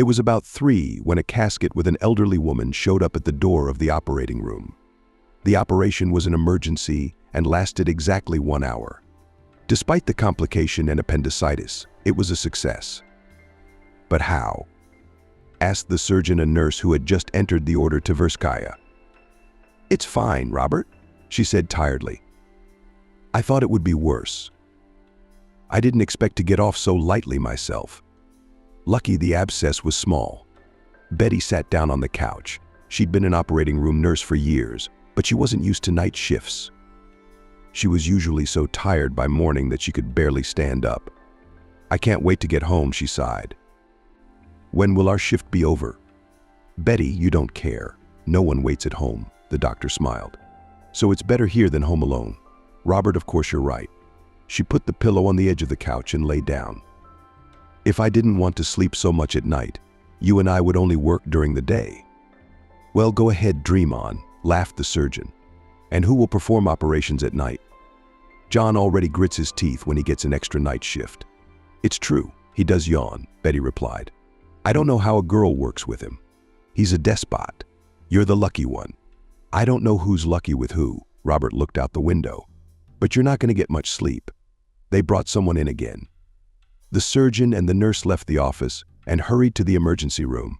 It was about 3 when a casket with an elderly woman showed up at the door of the operating room. The operation was an emergency and lasted exactly 1 hour. Despite the complication and appendicitis, it was a success. But how? Asked the surgeon and nurse who had just entered the order to Verskaya. "It's fine, Robert," she said tiredly. "I thought it would be worse. I didn't expect to get off so lightly myself." Lucky the abscess was small. Betty sat down on the couch. She'd been an operating room nurse for years, but she wasn't used to night shifts. She was usually so tired by morning that she could barely stand up. "I can't wait to get home," she sighed. "When will our shift be over?" "Betty, you don't care. No one waits at home," the doctor smiled. "So it's better here than home alone." "Robert, of course you're right." She put the pillow on the edge of the couch and lay down. "If I didn't want to sleep so much at night, you and I would only work during the day." "Well, go ahead, dream on," laughed the surgeon. "And who will perform operations at night?" "John already grits his teeth when he gets an extra night shift." "It's true, he does yawn," Betty replied. "I don't know how a girl works with him. He's a despot. You're the lucky one." "I don't know who's lucky with who," Robert looked out the window. "But you're not going to get much sleep." They brought someone in again. The surgeon and the nurse left the office and hurried to the emergency room.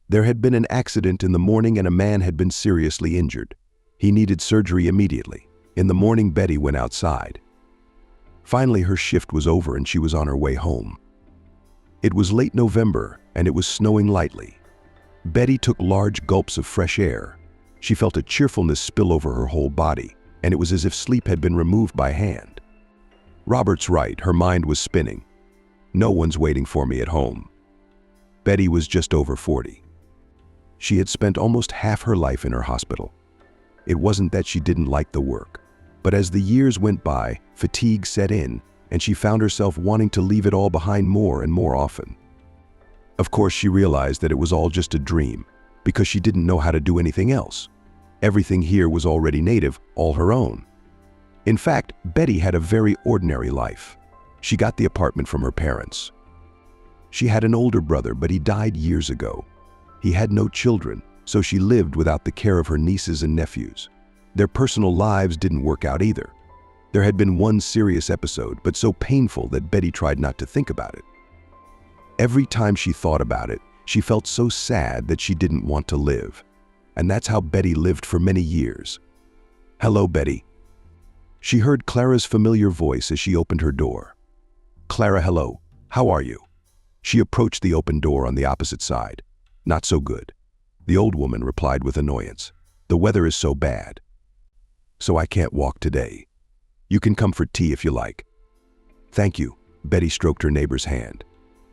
There had been an accident in the morning and a man had been seriously injured. He needed surgery immediately. In the morning, Betty went outside. Finally, her shift was over and she was on her way home. It was late November and it was snowing lightly. Betty took large gulps of fresh air. She felt a cheerfulness spill over her whole body, and it was as if sleep had been removed by hand. Robert's right, her mind was spinning. No one's waiting for me at home. Betty was just over 40. She had spent almost half her life in her hospital. It wasn't that she didn't like the work, but as the years went by, fatigue set in, and she found herself wanting to leave it all behind more and more often. Of course, she realized that it was all just a dream, because she didn't know how to do anything else. Everything here was already native, all her own. In fact, Betty had a very ordinary life. She got the apartment from her parents. She had an older brother, but he died years ago. He had no children, so she lived without the care of her nieces and nephews. Their personal lives didn't work out either. There had been one serious episode, but so painful that Betty tried not to think about it. Every time she thought about it, she felt so sad that she didn't want to live. And that's how Betty lived for many years. "Hello, Betty." She heard Clara's familiar voice as she opened her door. "Clara, hello. How are you?" She approached the open door on the opposite side. "Not so good," the old woman replied with annoyance. "The weather is so bad. So I can't walk today. You can come for tea if you like." "Thank you," Betty stroked her neighbor's hand.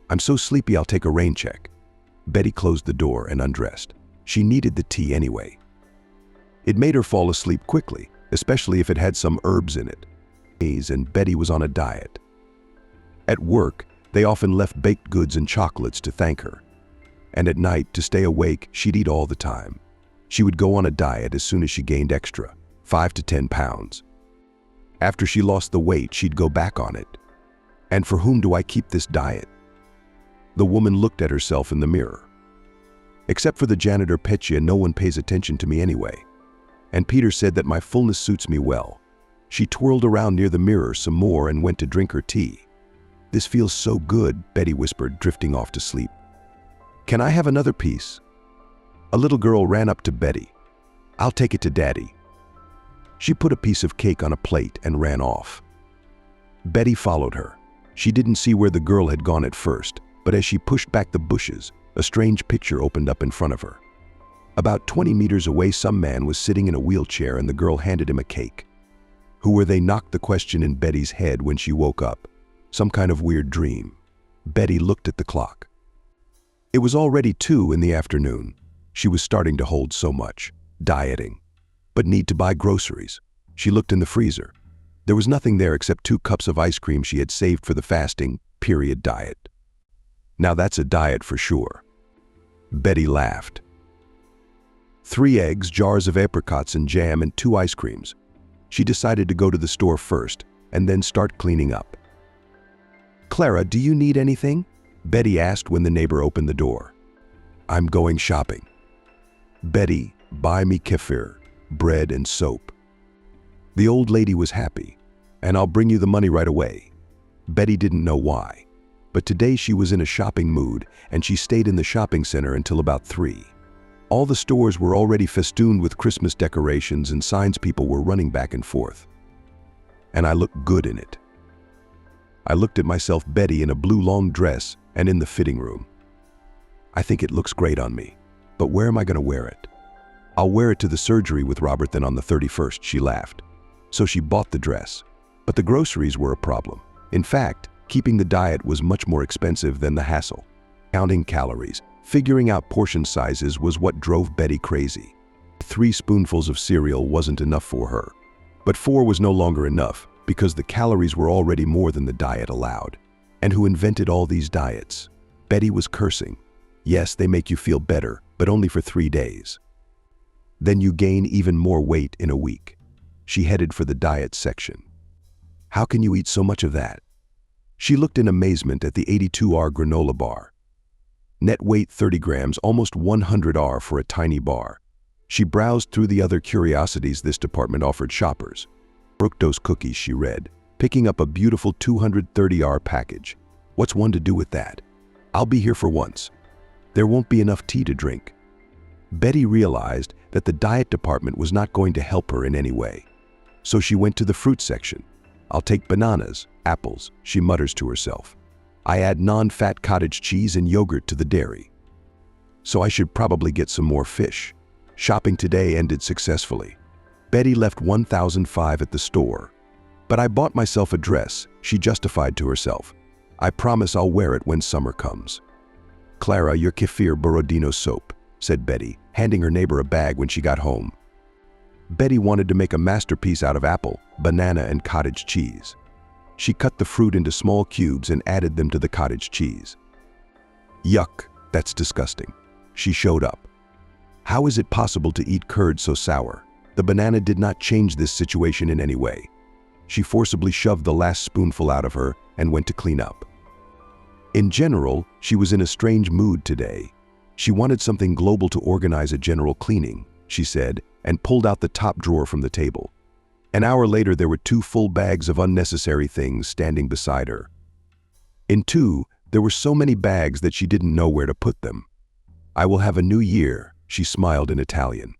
"I'm so sleepy I'll take a rain check." Betty closed the door and undressed. She needed the tea anyway. It made her fall asleep quickly, especially if it had some herbs in it. And Betty was on a diet. At work, they often left baked goods and chocolates to thank her. And at night, to stay awake, she'd eat all the time. She would go on a diet as soon as she gained extra, 5 to 10 pounds. After she lost the weight, she'd go back on it. "And for whom do I keep this diet?" The woman looked at herself in the mirror. "Except for the janitor Petya, no one pays attention to me anyway. And Peter said that my fullness suits me well." She twirled around near the mirror some more and went to drink her tea. "This feels so good," Betty whispered, drifting off to sleep. "Can I have another piece?" A little girl ran up to Betty. "I'll take it to Daddy." She put a piece of cake on a plate and ran off. Betty followed her. She didn't see where the girl had gone at first, but as she pushed back the bushes, a strange picture opened up in front of her. About 20 meters away, some man was sitting in a wheelchair and the girl handed him a cake. Who were they? Knocked the question in Betty's head when she woke up. Some kind of weird dream. Betty looked at the clock. It was already 2 in the afternoon. She was starting to hold so much. Dieting. But need to buy groceries. She looked in the freezer. There was nothing there except 2 cups of ice cream she had saved for the fasting period diet. Now that's a diet for sure. Betty laughed. 3 eggs, jars of apricots and jam, and 2 ice creams. She decided to go to the store first and then start cleaning up. "Clara, do you need anything?" Betty asked when the neighbor opened the door. "I'm going shopping." "Betty, buy me kefir, bread and soap." The old lady was happy. "And I'll bring you the money right away." Betty didn't know why, but today she was in a shopping mood and she stayed in the shopping center until about 3. All the stores were already festooned with Christmas decorations and signs. People were running back and forth. And I looked good in it. I looked at myself, Betty, in a blue long dress and in the fitting room. "I think it looks great on me, but where am I going to wear it?" "I'll wear it to the surgery with Robert then on the 31st, she laughed. So she bought the dress. But the groceries were a problem. In fact, keeping the diet was much more expensive than the hassle. Counting calories, figuring out portion sizes was what drove Betty crazy. 3 spoonfuls of cereal wasn't enough for her. But 4 was no longer enough because the calories were already more than the diet allowed. And who invented all these diets? Betty was cursing. Yes, they make you feel better, but only for 3 days. Then you gain even more weight in a week. She headed for the diet section. "How can you eat so much of that?" She looked in amazement at the 82R granola bar. Net weight 30 grams, almost 100R for a tiny bar. She browsed through the other curiosities this department offered shoppers. Fructose cookies, she read, picking up a beautiful 230R package. "What's one to do with that? I'll be here for once. There won't be enough tea to drink." Betty realized that the diet department was not going to help her in any way. So she went to the fruit section. "I'll take bananas, apples," she mutters to herself. "I add non-fat cottage cheese and yogurt to the dairy. So I should probably get some more fish." Shopping today ended successfully. Betty left $1,005 at the store. "But I bought myself a dress," she justified to herself. "I promise I'll wear it when summer comes." "Clara, your kefir Borodino soap," said Betty, handing her neighbor a bag when she got home. Betty wanted to make a masterpiece out of apple, banana, and cottage cheese. She cut the fruit into small cubes and added them to the cottage cheese. "Yuck, that's disgusting." She showed up. "How is it possible to eat curd so sour?" The banana did not change this situation in any way. She forcibly shoved the last spoonful out of her and went to clean up. In general, she was in a strange mood today. She wanted something global to organize a general cleaning, she said, and pulled out the top drawer from the table. An hour later, there were 2 full bags of unnecessary things standing beside her. In 2, there were so many bags that she didn't know where to put them. "I will have a new year," she smiled in Italian.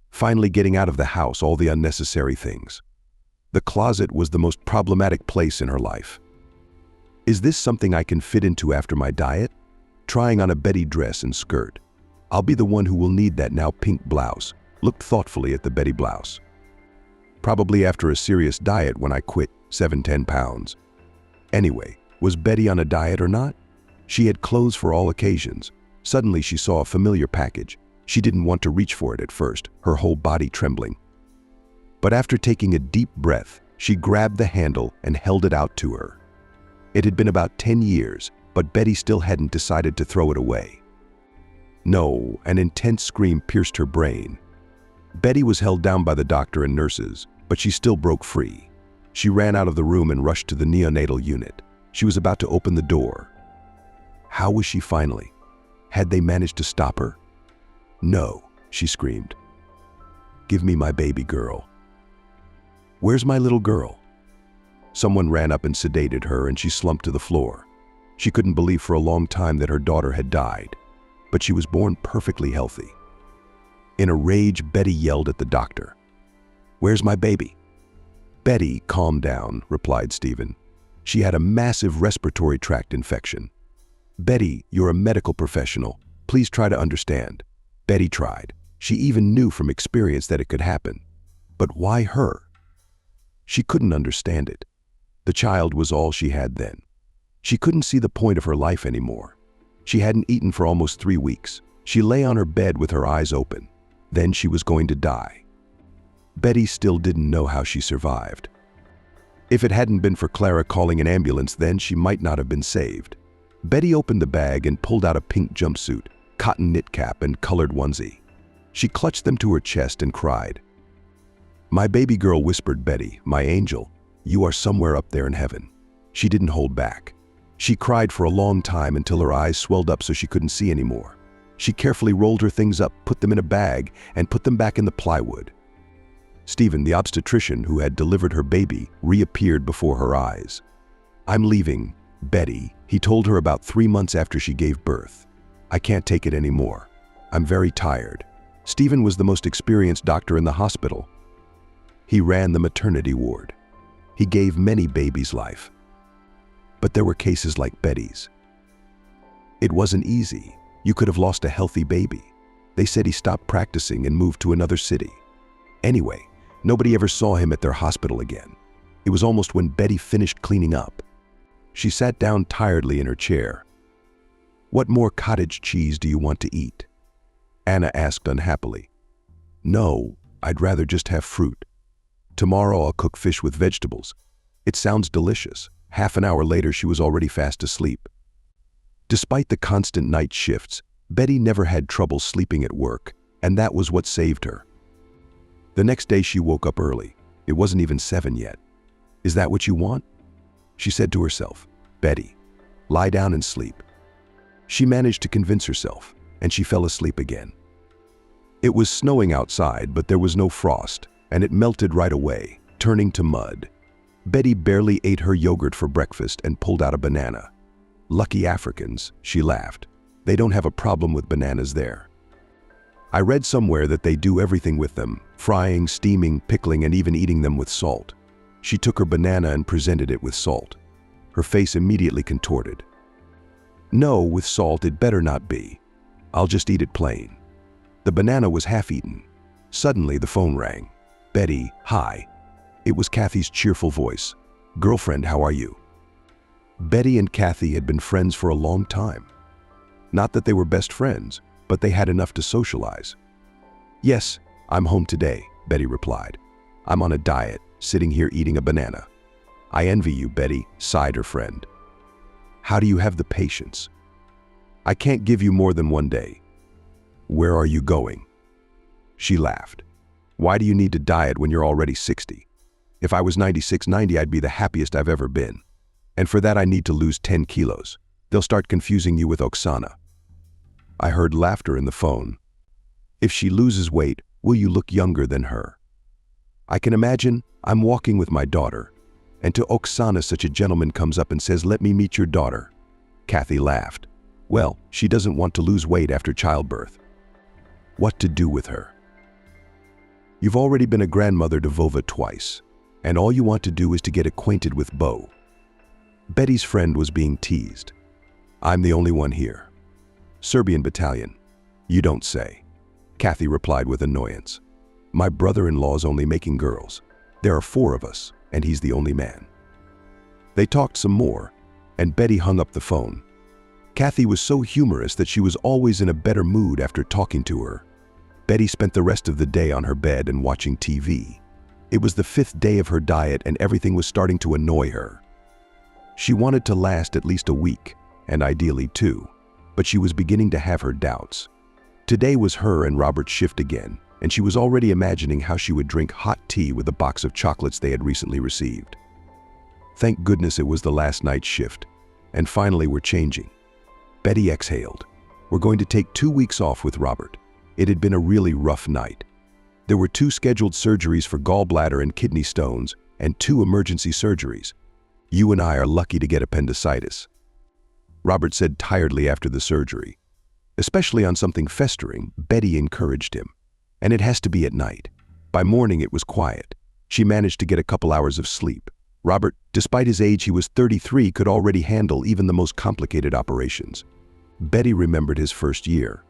Finally getting out of the house all the unnecessary things. The closet was the most problematic place in her life. "Is this something I can fit into after my diet?" Trying on a Betty dress and skirt. "I'll be the one who will need that now pink blouse." Looked thoughtfully at the Betty blouse. "Probably after a serious diet when I quit, 7-10 pounds. Anyway, was Betty on a diet or not? She had clothes for all occasions. Suddenly she saw a familiar package. She didn't want to reach for it at first, her whole body trembling. But after taking a deep breath, she grabbed the handle and held it out to her. It had been about 10 years, but Betty still hadn't decided to throw it away. No, an intense scream pierced her brain. Betty was held down by the doctor and nurses, but she still broke free. She ran out of the room and rushed to the neonatal unit. She was about to open the door. How was she finally? Had they managed to stop her? "No," she screamed. "Give me my baby girl." "Where's my little girl?" Someone ran up and sedated her and she slumped to the floor. She couldn't believe for a long time that her daughter had died, but she was born perfectly healthy. In a rage, Betty yelled at the doctor. "Where's my baby?" "Betty, calm down," replied Stephen. "She had a massive respiratory tract infection." "Betty, you're a medical professional. Please try to understand." Betty tried. She even knew from experience that it could happen. But why her? She couldn't understand it. The child was all she had then. She couldn't see the point of her life anymore. She hadn't eaten for almost 3 weeks. She lay on her bed with her eyes open. Then she was going to die. Betty still didn't know how she survived. If it hadn't been for Clara calling an ambulance, then she might not have been saved. Betty opened the bag and pulled out a pink jumpsuit, cotton knit cap, and colored onesie. She clutched them to her chest and cried. "My baby girl," whispered Betty, "my angel, you are somewhere up there in heaven." She didn't hold back. She cried for a long time until her eyes swelled up so she couldn't see anymore. She carefully rolled her things up, put them in a bag, and put them back in the plywood. Stephen, the obstetrician who had delivered her baby, reappeared before her eyes. "I'm leaving, Betty," he told her about 3 months after she gave birth. "I can't take it anymore. I'm very tired." Stephen was the most experienced doctor in the hospital. He ran the maternity ward. He gave many babies life. But there were cases like Betty's. It wasn't easy. You could have lost a healthy baby. They said he stopped practicing and moved to another city. Anyway, nobody ever saw him at their hospital again. It was almost when Betty finished cleaning up. She sat down tiredly in her chair. "What more cottage cheese do you want to eat?" Anna asked unhappily. "No, I'd rather just have fruit. Tomorrow I'll cook fish with vegetables. It sounds delicious." Half an hour later, she was already fast asleep. Despite the constant night shifts, Betty never had trouble sleeping at work, and that was what saved her. The next day she woke up early. It wasn't even 7 yet. "Is that what you want?" she said to herself. "Betty, lie down and sleep." She managed to convince herself, and she fell asleep again. It was snowing outside, but there was no frost, and it melted right away, turning to mud. Betty barely ate her yogurt for breakfast and pulled out a banana. "Lucky Africans," she laughed. "They don't have a problem with bananas there. I read somewhere that they do everything with them, frying, steaming, pickling, and even eating them with salt." She took her banana and presented it with salt. Her face immediately contorted. "No, with salt it better not be. I'll just eat it plain." The banana was half-eaten. Suddenly the phone rang. "Betty, hi." It was Kathy's cheerful voice. "Girlfriend, how are you?" Betty and Kathy had been friends for a long time. Not that they were best friends, but they had enough to socialize. "Yes, I'm home today," Betty replied. "I'm on a diet, sitting here eating a banana." "I envy you, Betty," sighed her friend. "How do you have the patience?" "I can't give you more than 1 day." "Where are you going?" She laughed. "Why do you need to diet when you're already 60? If I was 96, 90, I'd be the happiest I've ever been. And for that I need to lose 10 kilos. They'll start confusing you with Oksana." I heard laughter in the phone. "If she loses weight, will you look younger than her?" I can imagine I'm walking with my daughter, and to Oksana such a gentleman comes up and says, "Let me meet your daughter." Kathy laughed. "Well, she doesn't want to lose weight after childbirth." What to do with her? You've already been a grandmother to Vova twice, and all you want to do is to get acquainted with Bo. Betty's friend was being teased. "I'm the only one here." "Serbian battalion." "You don't say." Kathy replied with annoyance. "My brother-in-law's only making girls. There are 4 of us, and he's the only man." They talked some more, and Betty hung up the phone. Kathy was so humorous that she was always in a better mood after talking to her. Betty spent the rest of the day on her bed and watching TV. It was the 5th day of her diet and everything was starting to annoy her. She wanted to last at least a week, and ideally 2, but she was beginning to have her doubts. Today was her and Robert's shift again, and she was already imagining how she would drink hot tea with a box of chocolates they had recently received. Thank goodness it was the last night's shift, and finally we're changing. Betty exhaled. We're going to take 2 weeks off with Robert. It had been a really rough night. There were 2 scheduled surgeries for gallbladder and kidney stones, and 2 emergency surgeries. You and I are lucky to get appendicitis. Robert said tiredly after the surgery. Especially on something festering, Betty encouraged him. And it has to be at night. By morning it was quiet. She managed to get a couple hours of sleep. Robert, despite his age, he was 33, could already handle even the most complicated operations. Betty remembered his first year.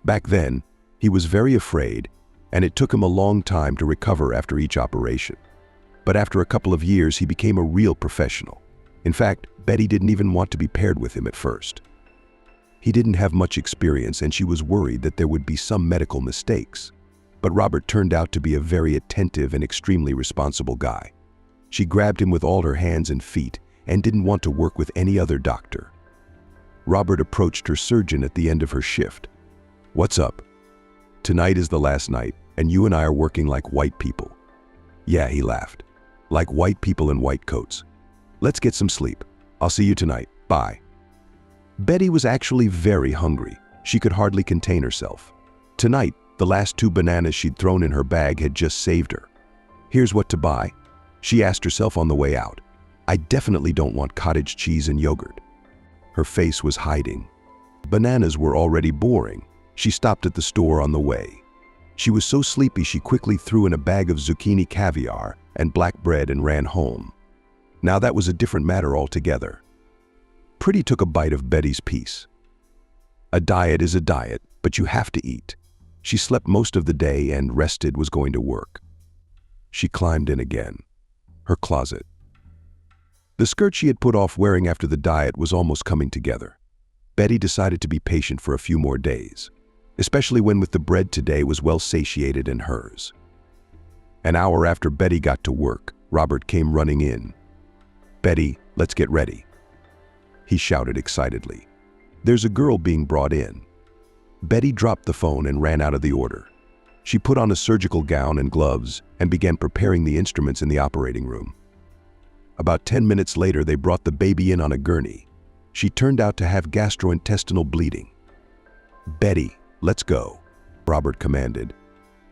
Back then, he was very afraid, and it took him a long time to recover after each operation. But after a couple of years, he became a real professional. In fact, Betty didn't even want to be paired with him at first. He didn't have much experience, and she was worried that there would be some medical mistakes. But Robert turned out to be a very attentive and extremely responsible guy. She grabbed him with all her hands and feet and didn't want to work with any other doctor. Robert approached her surgeon at the end of her shift. "What's up? Tonight is the last night, and you and I are working like white people." "Yeah," he laughed. "Like white people in white coats. Let's get some sleep. I'll see you tonight. Bye. Betty was actually very hungry. She could hardly contain herself. Tonight, the last 2 bananas she'd thrown in her bag had just saved her. Here's what to buy, she asked herself on the way out. I definitely don't want cottage cheese and yogurt. Her face was hiding. Bananas were already boring. She stopped at the store on the way. She was so sleepy she quickly threw in a bag of zucchini caviar and black bread and ran home. Now that was a different matter altogether. Pretty took a bite of Betty's piece. A diet is a diet, but you have to eat. She slept most of the day and rested was going to work. She climbed in again. Her closet. The skirt she had put off wearing after the diet was almost coming together. Betty decided to be patient for a few more days, especially when with the bread today was well satiated in hers. An hour after Betty got to work, Robert came running in. "Betty, let's get ready," he shouted excitedly. "There's a girl being brought in." Betty dropped the phone and ran out of the order. She put on a surgical gown and gloves and began preparing the instruments in the operating room. About 10 minutes later, they brought the baby in on a gurney. She turned out to have gastrointestinal bleeding. "Betty, let's go," Robert commanded.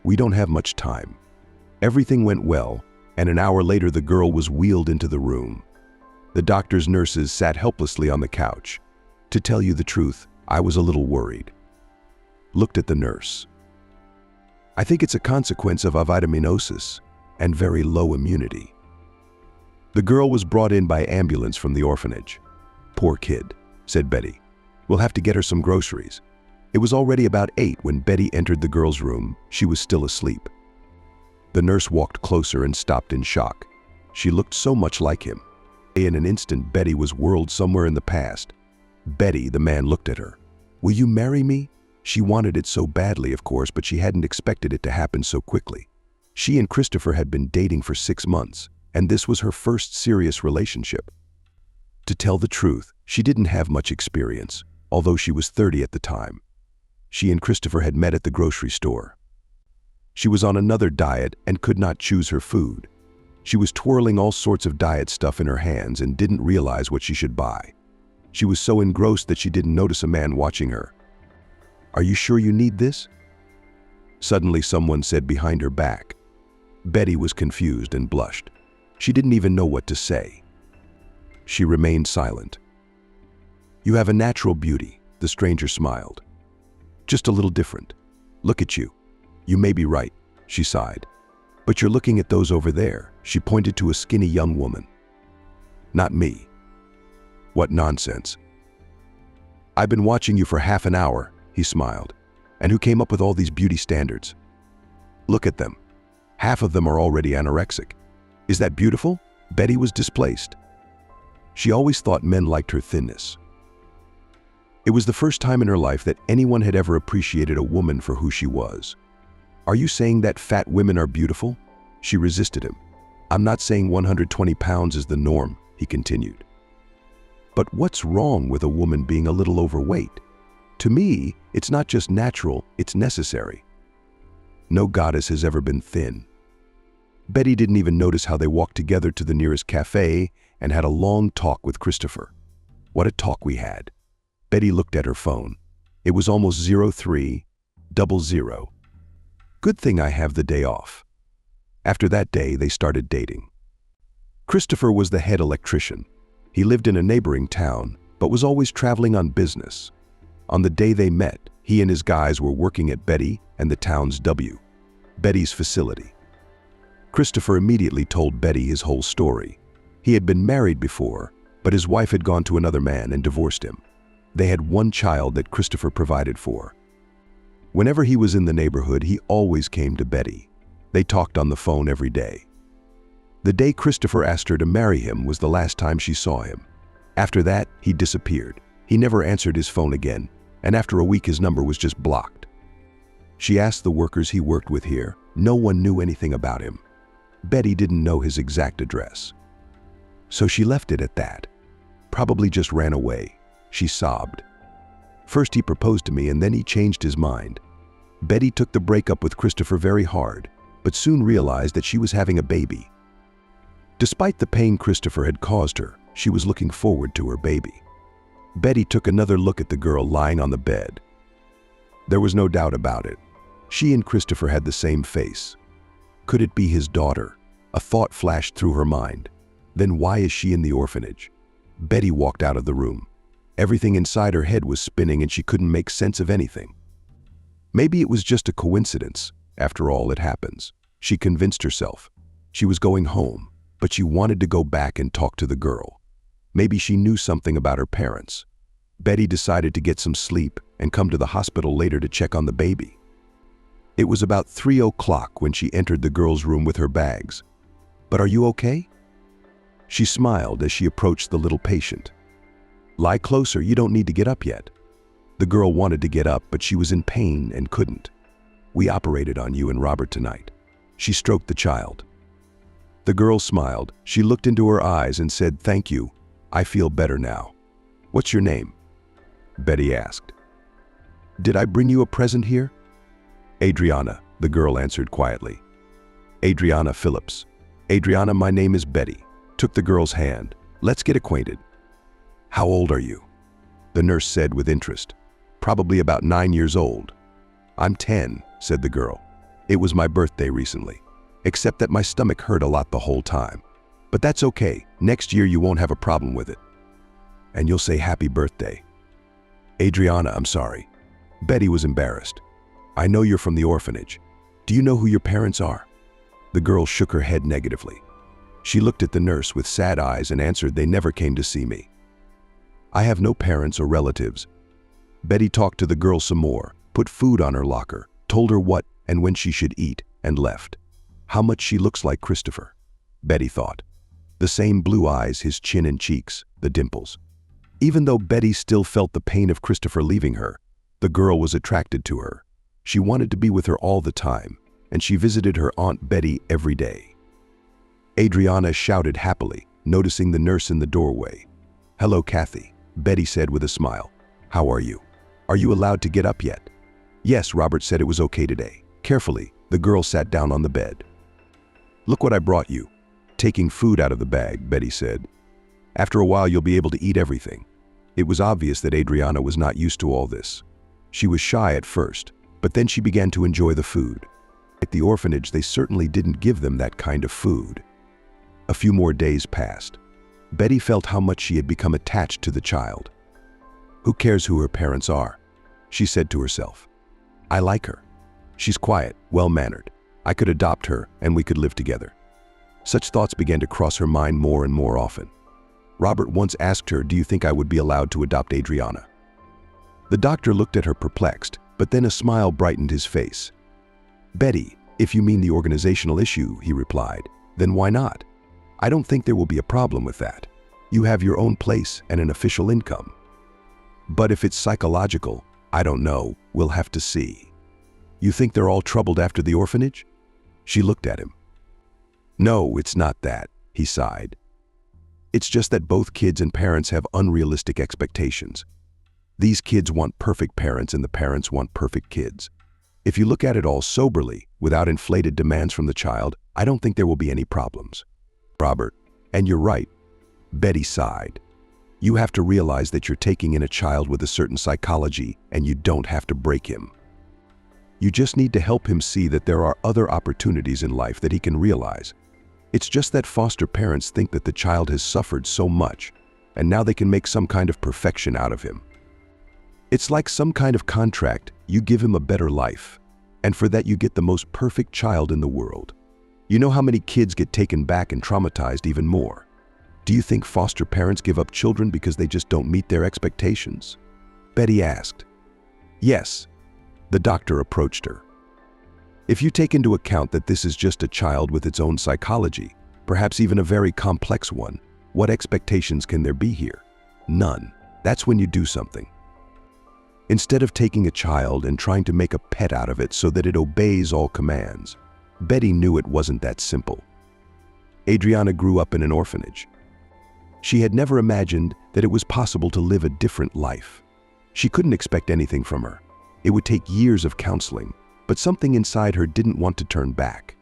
"We don't have much time." Everything went well, and an hour later the girl was wheeled into the room. The doctor's nurses sat helplessly on the couch. To tell you the truth, I was a little worried. Looked at the nurse. "I think it's a consequence of avitaminosis and very low immunity." The girl was brought in by ambulance from the orphanage. "Poor kid," said Betty. "We'll have to get her some groceries." It was already about 8 when Betty entered the girl's room. She was still asleep. The nurse walked closer and stopped in shock. She looked so much like him. In an instant, Betty was whirled somewhere in the past. "Betty," the man looked at her. "Will you marry me?" She wanted it so badly, of course, but she hadn't expected it to happen so quickly. She and Christopher had been dating for 6 months, and this was her first serious relationship. To tell the truth, she didn't have much experience, although she was 30 at the time. She and Christopher had met at the grocery store. She was on another diet and could not choose her food. She was twirling all sorts of diet stuff in her hands and didn't realize what she should buy. She was so engrossed that she didn't notice a man watching her. "Are you sure you need this?" Suddenly someone said behind her back. Betty was confused and blushed. She didn't even know what to say. She remained silent. "You have a natural beauty," the stranger smiled. "Just a little different. Look at you. You may be right," she sighed. "But you're looking at those over there," she pointed to a skinny young woman. "Not me." "What nonsense." "I've been watching you for half an hour," he smiled. "And who came up with all these beauty standards? Look at them. Half of them are already anorexic. Is that beautiful?" Betty was displaced. She always thought men liked her thinness. It was the first time in her life that anyone had ever appreciated a woman for who she was. "Are you saying that fat women are beautiful?" She resisted him. "I'm not saying 120 pounds is the norm," he continued. "But what's wrong with a woman being a little overweight? To me, it's not just natural, it's necessary. No goddess has ever been thin." Betty didn't even notice how they walked together to the nearest cafe and had a long talk with Christopher. What a talk we had. Betty looked at her phone. It was almost 0300. Good thing I have the day off. After that day, they started dating. Christopher was the head electrician. He lived in a neighboring town, but was always traveling on business. On the day they met, he and his guys were working at Betty's facility. Christopher immediately told Betty his whole story. He had been married before, but his wife had gone to another man and divorced him. They had one child that Christopher provided for. Whenever he was in the neighborhood, he always came to Betty. They talked on the phone every day. The day Christopher asked her to marry him was the last time she saw him. After that, he disappeared. He never answered his phone again, and after a week his number was just blocked. She asked the workers he worked with here. No one knew anything about him. Betty didn't know his exact address. So she left it at that. Probably just ran away. She sobbed. First he proposed to me and then he changed his mind. Betty took the breakup with Christopher very hard, but soon realized that she was having a baby. Despite the pain Christopher had caused her, She was looking forward to her baby. Betty took another look at the girl lying on the bed. There was no doubt about it. She and Christopher had the same face. Could it be his daughter? A thought flashed through her mind. Then why is she in the orphanage? Betty walked out of the room. Everything inside her head was spinning and she couldn't make sense of anything. Maybe it was just a coincidence. After all, it happens. She convinced herself. She was going home, but she wanted to go back and talk to the girl. Maybe she knew something about her parents. Betty decided to get some sleep and come to the hospital later to check on the baby. It was about 3 o'clock when she entered the girl's room with her bags. "But are you okay?" She smiled as she approached the little patient. "Lie closer, you don't need to get up yet." The girl wanted to get up, but she was in pain and couldn't. "We operated on you and Robert tonight." She stroked the child. The girl smiled. She looked into her eyes and said, "Thank you. I feel better now." "What's your name?" Betty asked. "Did I bring you a present here?" "Adriana," the girl answered quietly. "Adriana Phillips." "Adriana, my name is Betty." Took the girl's hand. "Let's get acquainted." "How old are you?" The nurse said with interest. "Probably about 9 years old." "I'm 10, said the girl. "It was my birthday recently, except that my stomach hurt a lot the whole time. But that's okay. Next year you won't have a problem with it. And you'll say happy birthday." "Adriana, I'm sorry." Betty was embarrassed. "I know you're from the orphanage. Do you know who your parents are?" The girl shook her head negatively. She looked at the nurse with sad eyes and answered, "They never came to see me. I have no parents or relatives." Betty talked to the girl some more, put food on her locker, told her what and when she should eat, and left. How much she looks like Christopher, Betty thought. The same blue eyes, his chin and cheeks, the dimples. Even though Betty still felt the pain of Christopher leaving her, the girl was attracted to her. She wanted to be with her all the time, and she visited her Aunt Betty every day. Adriana shouted happily, noticing the nurse in the doorway. "Hello, Kathy," Betty said with a smile. "How are you? Are you allowed to get up yet?" "Yes, Robert said it was okay today." Carefully, the girl sat down on the bed. "Look what I brought you." Taking food out of the bag, Betty said. "After a while, you'll be able to eat everything." It was obvious that Adriana was not used to all this. She was shy at first, but then she began to enjoy the food. At the orphanage, they certainly didn't give them that kind of food. A few more days passed. Betty felt how much she had become attached to the child. "Who cares who her parents are?" she said to herself. "I like her. She's quiet, well-mannered. I could adopt her and we could live together." Such thoughts began to cross her mind more and more often. Robert once asked her, "Do you think I would be allowed to adopt Adriana?" The doctor looked at her perplexed, but then a smile brightened his face. "Betty, if you mean the organizational issue," he replied, "then why not? I don't think there will be a problem with that. You have your own place and an official income. But if it's psychological, I don't know, we'll have to see." "You think they're all troubled after the orphanage?" She looked at him. "No, it's not that," he sighed. "It's just that both kids and parents have unrealistic expectations. These kids want perfect parents and the parents want perfect kids. If you look at it all soberly, without inflated demands from the child, I don't think there will be any problems." "Robert, and you're right," Betty sighed. "You have to realize that you're taking in a child with a certain psychology and you don't have to break him. You just need to help him see that there are other opportunities in life that he can realize. It's just that foster parents think that the child has suffered so much, and now they can make some kind of perfection out of him. It's like some kind of contract. You give him a better life, and for that you get the most perfect child in the world. You know how many kids get taken back and traumatized even more? Do you think foster parents give up children because they just don't meet their expectations?" Betty asked. "Yes." The doctor approached her. "If you take into account that this is just a child with its own psychology, perhaps even a very complex one, what expectations can there be here? None. That's when you do something. Instead of taking a child and trying to make a pet out of it so that it obeys all commands, Betty knew it wasn't that simple. Adriana grew up in an orphanage. She had never imagined that it was possible to live a different life. She couldn't expect anything from her. It would take years of counseling, but something inside her didn't want to turn back.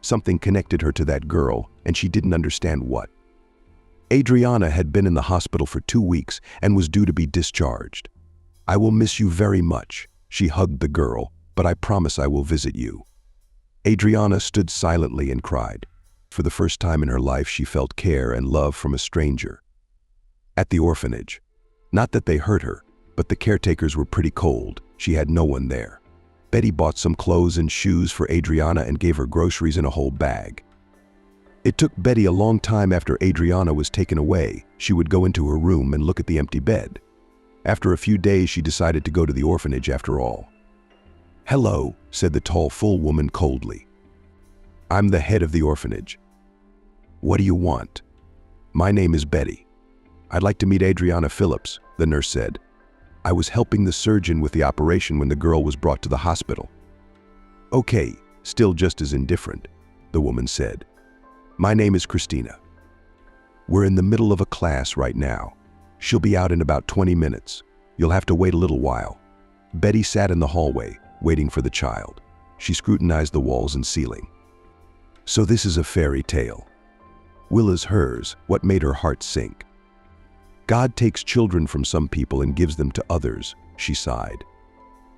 Something connected her to that girl, and she didn't understand what. Adriana had been in the hospital for 2 weeks and was due to be discharged. "I will miss you very much," she hugged the girl, "but I promise I will visit you." Adriana stood silently and cried. For the first time in her life, she felt care and love from a stranger. At the orphanage, not that they hurt her, but the caretakers were pretty cold. She had no one there. Betty bought some clothes and shoes for Adriana and gave her groceries in a whole bag. It took Betty a long time after Adriana was taken away. She would go into her room and look at the empty bed. After a few days, she decided to go to the orphanage after all. "Hello," said the tall, full woman coldly. "I'm the head of the orphanage. What do you want?" "My name is Betty. I'd like to meet Adriana Phillips," the nurse said. "I was helping the surgeon with the operation when the girl was brought to the hospital." "Okay, still just as indifferent," the woman said. "My name is Christina. We're in the middle of a class right now. She'll be out in about 20 minutes. You'll have to wait a little while." Betty sat in the hallway, waiting for the child. She scrutinized the walls and ceiling. "So this is a fairy tale. Will is hers," what made her heart sink. "God takes children from some people and gives them to others," she sighed.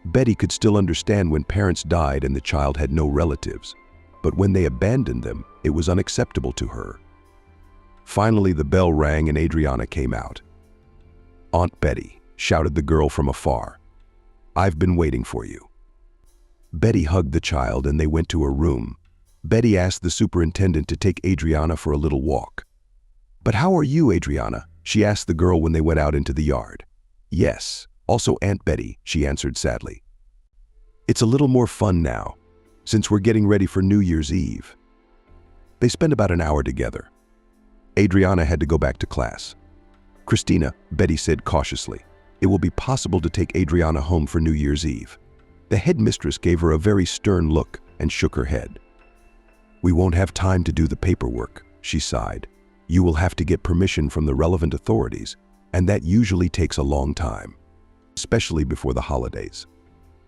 Betty could still understand when parents died and the child had no relatives, but when they abandoned them, it was unacceptable to her. Finally, the bell rang and Adriana came out. "Aunt Betty," shouted the girl from afar. "I've been waiting for you." Betty hugged the child and they went to her room. Betty asked the superintendent to take Adriana for a little walk. "But how are you, Adriana?" she asked the girl when they went out into the yard. "Yes, also Aunt Betty," she answered sadly. "It's a little more fun now, since we're getting ready for New Year's Eve." They spent about an hour together. Adriana had to go back to class. "Christina," Betty said cautiously, "it will be possible to take Adriana home for New Year's Eve." The headmistress gave her a very stern look and shook her head. "We won't have time to do the paperwork," she sighed. "You will have to get permission from the relevant authorities, and that usually takes a long time, especially before the holidays."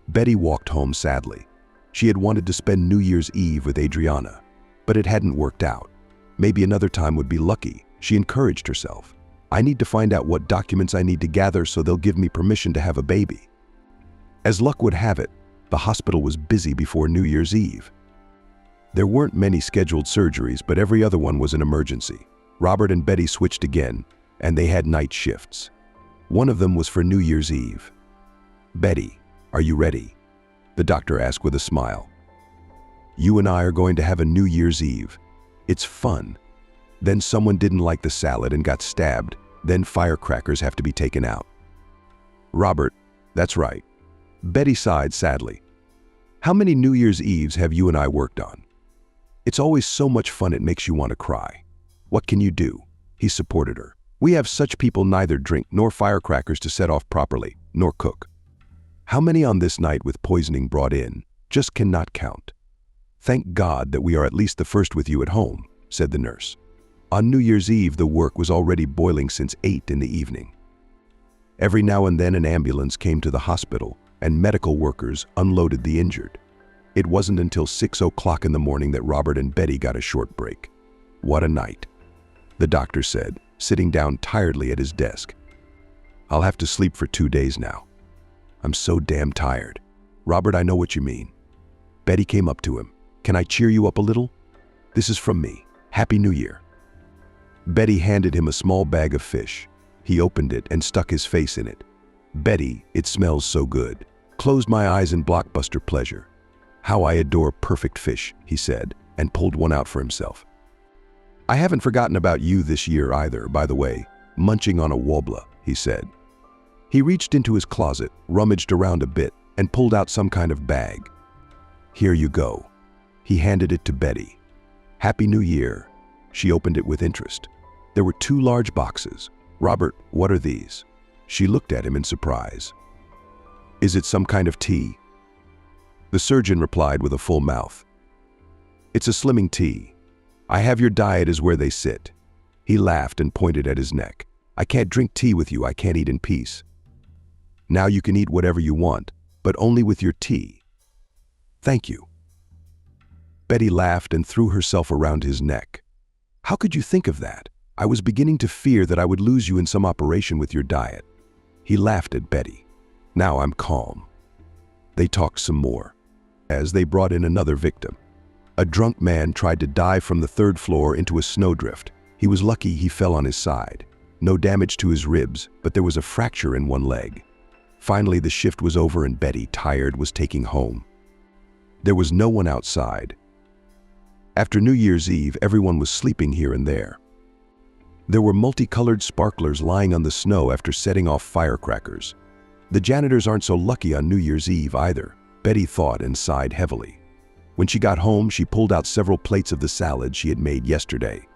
Betty walked home sadly. She had wanted to spend New Year's Eve with Adriana, but it hadn't worked out. Maybe another time would be lucky, she encouraged herself. "I need to find out what documents I need to gather so they'll give me permission to have a baby." As luck would have it, the hospital was busy before New Year's Eve. There weren't many scheduled surgeries, but every other one was an emergency. Robert and Betty switched again, and they had night shifts. One of them was for New Year's Eve. "Betty, are you ready?" the doctor asked with a smile. "You and I are going to have a New Year's Eve. It's fun. Then someone didn't like the salad and got stabbed. Then firecrackers have to be taken out." "Robert, that's right." Betty sighed sadly. "How many New Year's Eves have you and I worked on? It's always so much fun it makes you want to cry. What can you do?" He supported her. "We have such people neither drink nor firecrackers to set off properly, nor cook. How many on this night with poisoning brought in? Just cannot count. Thank God that we are at least the first with you at home," said the nurse. On New Year's Eve, the work was already boiling since 8 in the evening. Every now and then an ambulance came to the hospital, and medical workers unloaded the injured. It wasn't until 6 o'clock in the morning that Robert and Betty got a short break. "What a night," the doctor said, sitting down tiredly at his desk. "I'll have to sleep for 2 days now. I'm so damn tired." "Robert, I know what you mean." Betty came up to him. "Can I cheer you up a little? This is from me. Happy New Year." Betty handed him a small bag of fish. He opened it and stuck his face in it. "Betty, it smells so good." Closed my eyes in blockbuster pleasure. "How I adore perfect fish," he said, and pulled one out for himself. "I haven't forgotten about you this year either, by the way, munching on a wobbler," he said. He reached into his closet, rummaged around a bit, and pulled out some kind of bag. "Here you go." He handed it to Betty. "Happy New Year." She opened it with interest. There were 2 large boxes. "Robert, what are these?" She looked at him in surprise. "Is it some kind of tea?" The surgeon replied with a full mouth. "It's a slimming tea. I have your diet is where they sit." He laughed and pointed at his neck. "I can't drink tea with you, I can't eat in peace. Now you can eat whatever you want, but only with your tea." "Thank you." Betty laughed and threw herself around his neck. "How could you think of that? I was beginning to fear that I would lose you in some operation with your diet." He laughed at Betty. "Now I'm calm." They talked some more, as they brought in another victim. A drunk man tried to dive from the third floor into a snowdrift. He was lucky he fell on his side. No damage to his ribs, but there was a fracture in one leg. Finally, the shift was over and Betty, tired, was taking home. There was no one outside. After New Year's Eve, everyone was sleeping here and there. There were multicolored sparklers lying on the snow after setting off firecrackers. The janitors aren't so lucky on New Year's Eve either, Betty thought and sighed heavily. When she got home, she pulled out several plates of the salad she had made yesterday.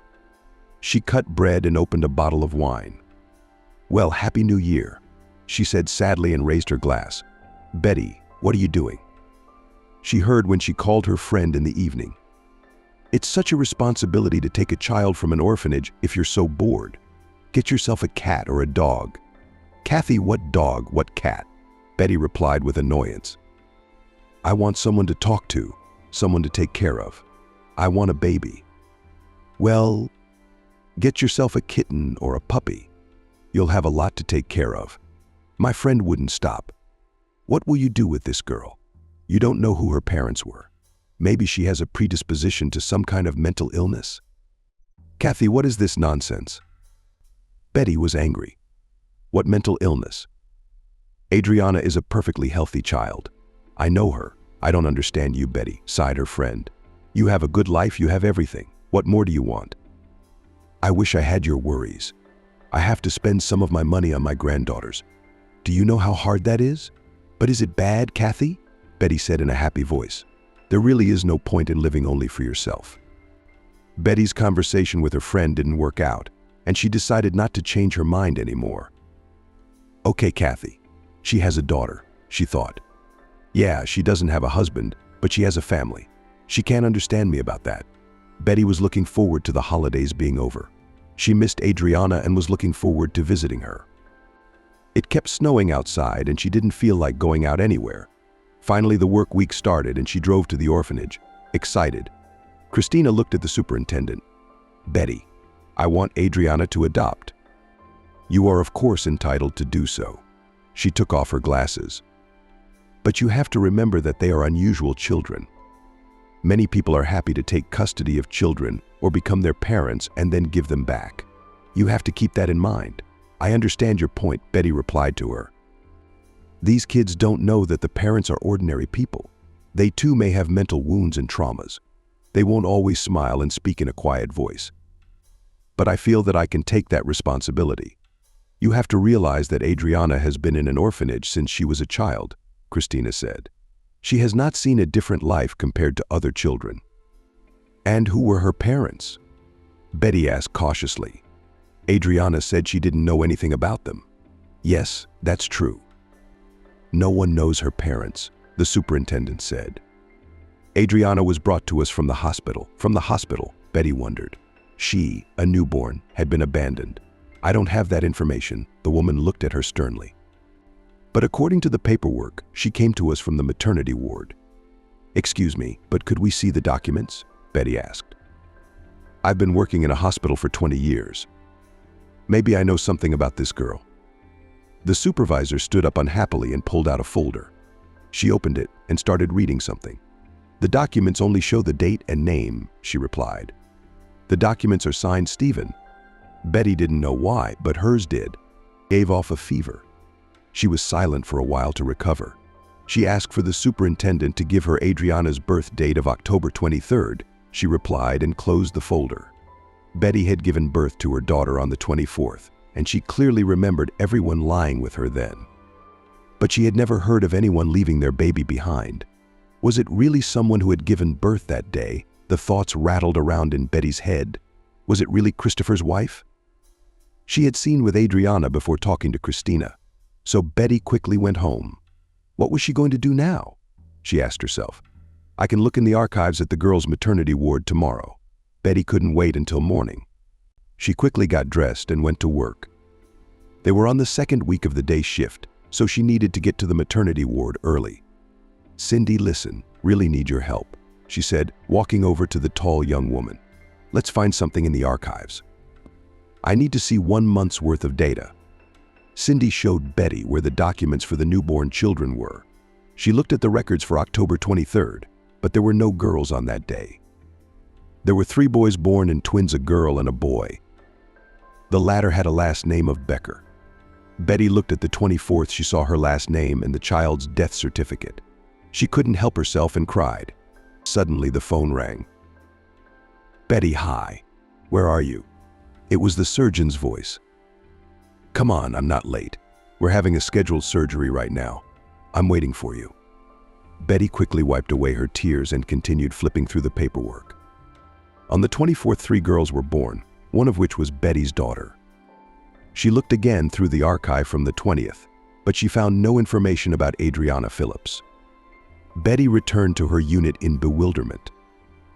She cut bread and opened a bottle of wine. "Well, Happy New Year," she said sadly and raised her glass. "Betty, what are you doing?" She heard when she called her friend in the evening. "It's such a responsibility to take a child from an orphanage if you're so bored. Get yourself a cat or a dog." "Kathy, what dog, what cat?" Betty replied with annoyance. "I want someone to talk to, someone to take care of. I want a baby." "Well, get yourself a kitten or a puppy. You'll have a lot to take care of." My friend wouldn't stop. "What will you do with this girl? You don't know who her parents were. Maybe she has a predisposition to some kind of mental illness." "Kathy, what is this nonsense?" Betty was angry. "What mental illness?" "Adriana is a perfectly healthy child. I know her. I don't understand you, Betty," sighed her friend. "You have a good life, you have everything. What more do you want?" "I wish I had your worries. I have to spend some of my money on my granddaughters. Do you know how hard that is?" "But is it bad, Kathy?" Betty said in a happy voice. "There really is no point in living only for yourself." Betty's conversation with her friend didn't work out, and she decided not to change her mind anymore. "Okay, Kathy, she has a daughter," she thought. "Yeah, she doesn't have a husband, but she has a family. She can't understand me about that." Betty was looking forward to the holidays being over. She missed Adriana and was looking forward to visiting her. It kept snowing outside and she didn't feel like going out anywhere. Finally, the work week started and she drove to the orphanage, excited. Christina looked at the superintendent. "Betty, I want Adriana to adopt." "You are of course entitled to do so." She took off her glasses. "But you have to remember that they are unusual children. Many people are happy to take custody of children or become their parents and then give them back. You have to keep that in mind." "I understand your point," Betty replied to her. "These kids don't know that the parents are ordinary people. They too may have mental wounds and traumas. They won't always smile and speak in a quiet voice. But I feel that I can take that responsibility. You have to realize that Adriana has been in an orphanage since she was a child," Christina said. "She has not seen a different life compared to other children." "And who were her parents?" Betty asked cautiously. Adriana said she didn't know anything about them. "Yes, that's true. No one knows her parents," the superintendent said. "Adriana was brought to us from the hospital." "From the hospital?" Betty wondered. She, a newborn, had been abandoned. "I don't have that information," the woman looked at her sternly. "But according to the paperwork, she came to us from the maternity ward." "Excuse me, but could we see the documents?" Betty asked. "I've been working in a hospital for 20 years. Maybe I know something about this girl." The supervisor stood up unhappily and pulled out a folder. She opened it and started reading something. "The documents only show the date and name," she replied. "The documents are signed Stephen." Betty didn't know why, but hers did. Gave off a fever. She was silent for a while to recover. She asked for the superintendent to give her Adriana's birth date of October 23rd. She replied and closed the folder. Betty had given birth to her daughter on the 24th, and she clearly remembered everyone lying with her then. But she had never heard of anyone leaving their baby behind. Was it really someone who had given birth that day? The thoughts rattled around in Betty's head. Was it really Christopher's wife? She had seen with Adriana before talking to Christina, so Betty quickly went home. What was she going to do now? She asked herself. I can look in the archives at the girls' maternity ward tomorrow. Betty couldn't wait until morning. She quickly got dressed and went to work. They were on the second week of the day shift, so she needed to get to the maternity ward early. Cindy, listen, really need your help, she said, walking over to the tall young woman. Let's find something in the archives. I need to see 1 month's worth of data. Cindy showed Betty where the documents for the newborn children were. She looked at the records for October 23rd, but there were no girls on that day. There were 3 boys born and twins, a girl and a boy. The latter had a last name of Becker. Betty looked at the 24th. She saw her last name and the child's death certificate. She couldn't help herself and cried. Suddenly the phone rang. "Betty, hi. Where are you?" It was the surgeon's voice. "Come on, I'm not late. We're having a scheduled surgery right now. I'm waiting for you." Betty quickly wiped away her tears and continued flipping through the paperwork. On the 24th, 3 girls were born, one of which was Betty's daughter. She looked again through the archive from the 20th, but she found no information about Adriana Phillips. Betty returned to her unit in bewilderment.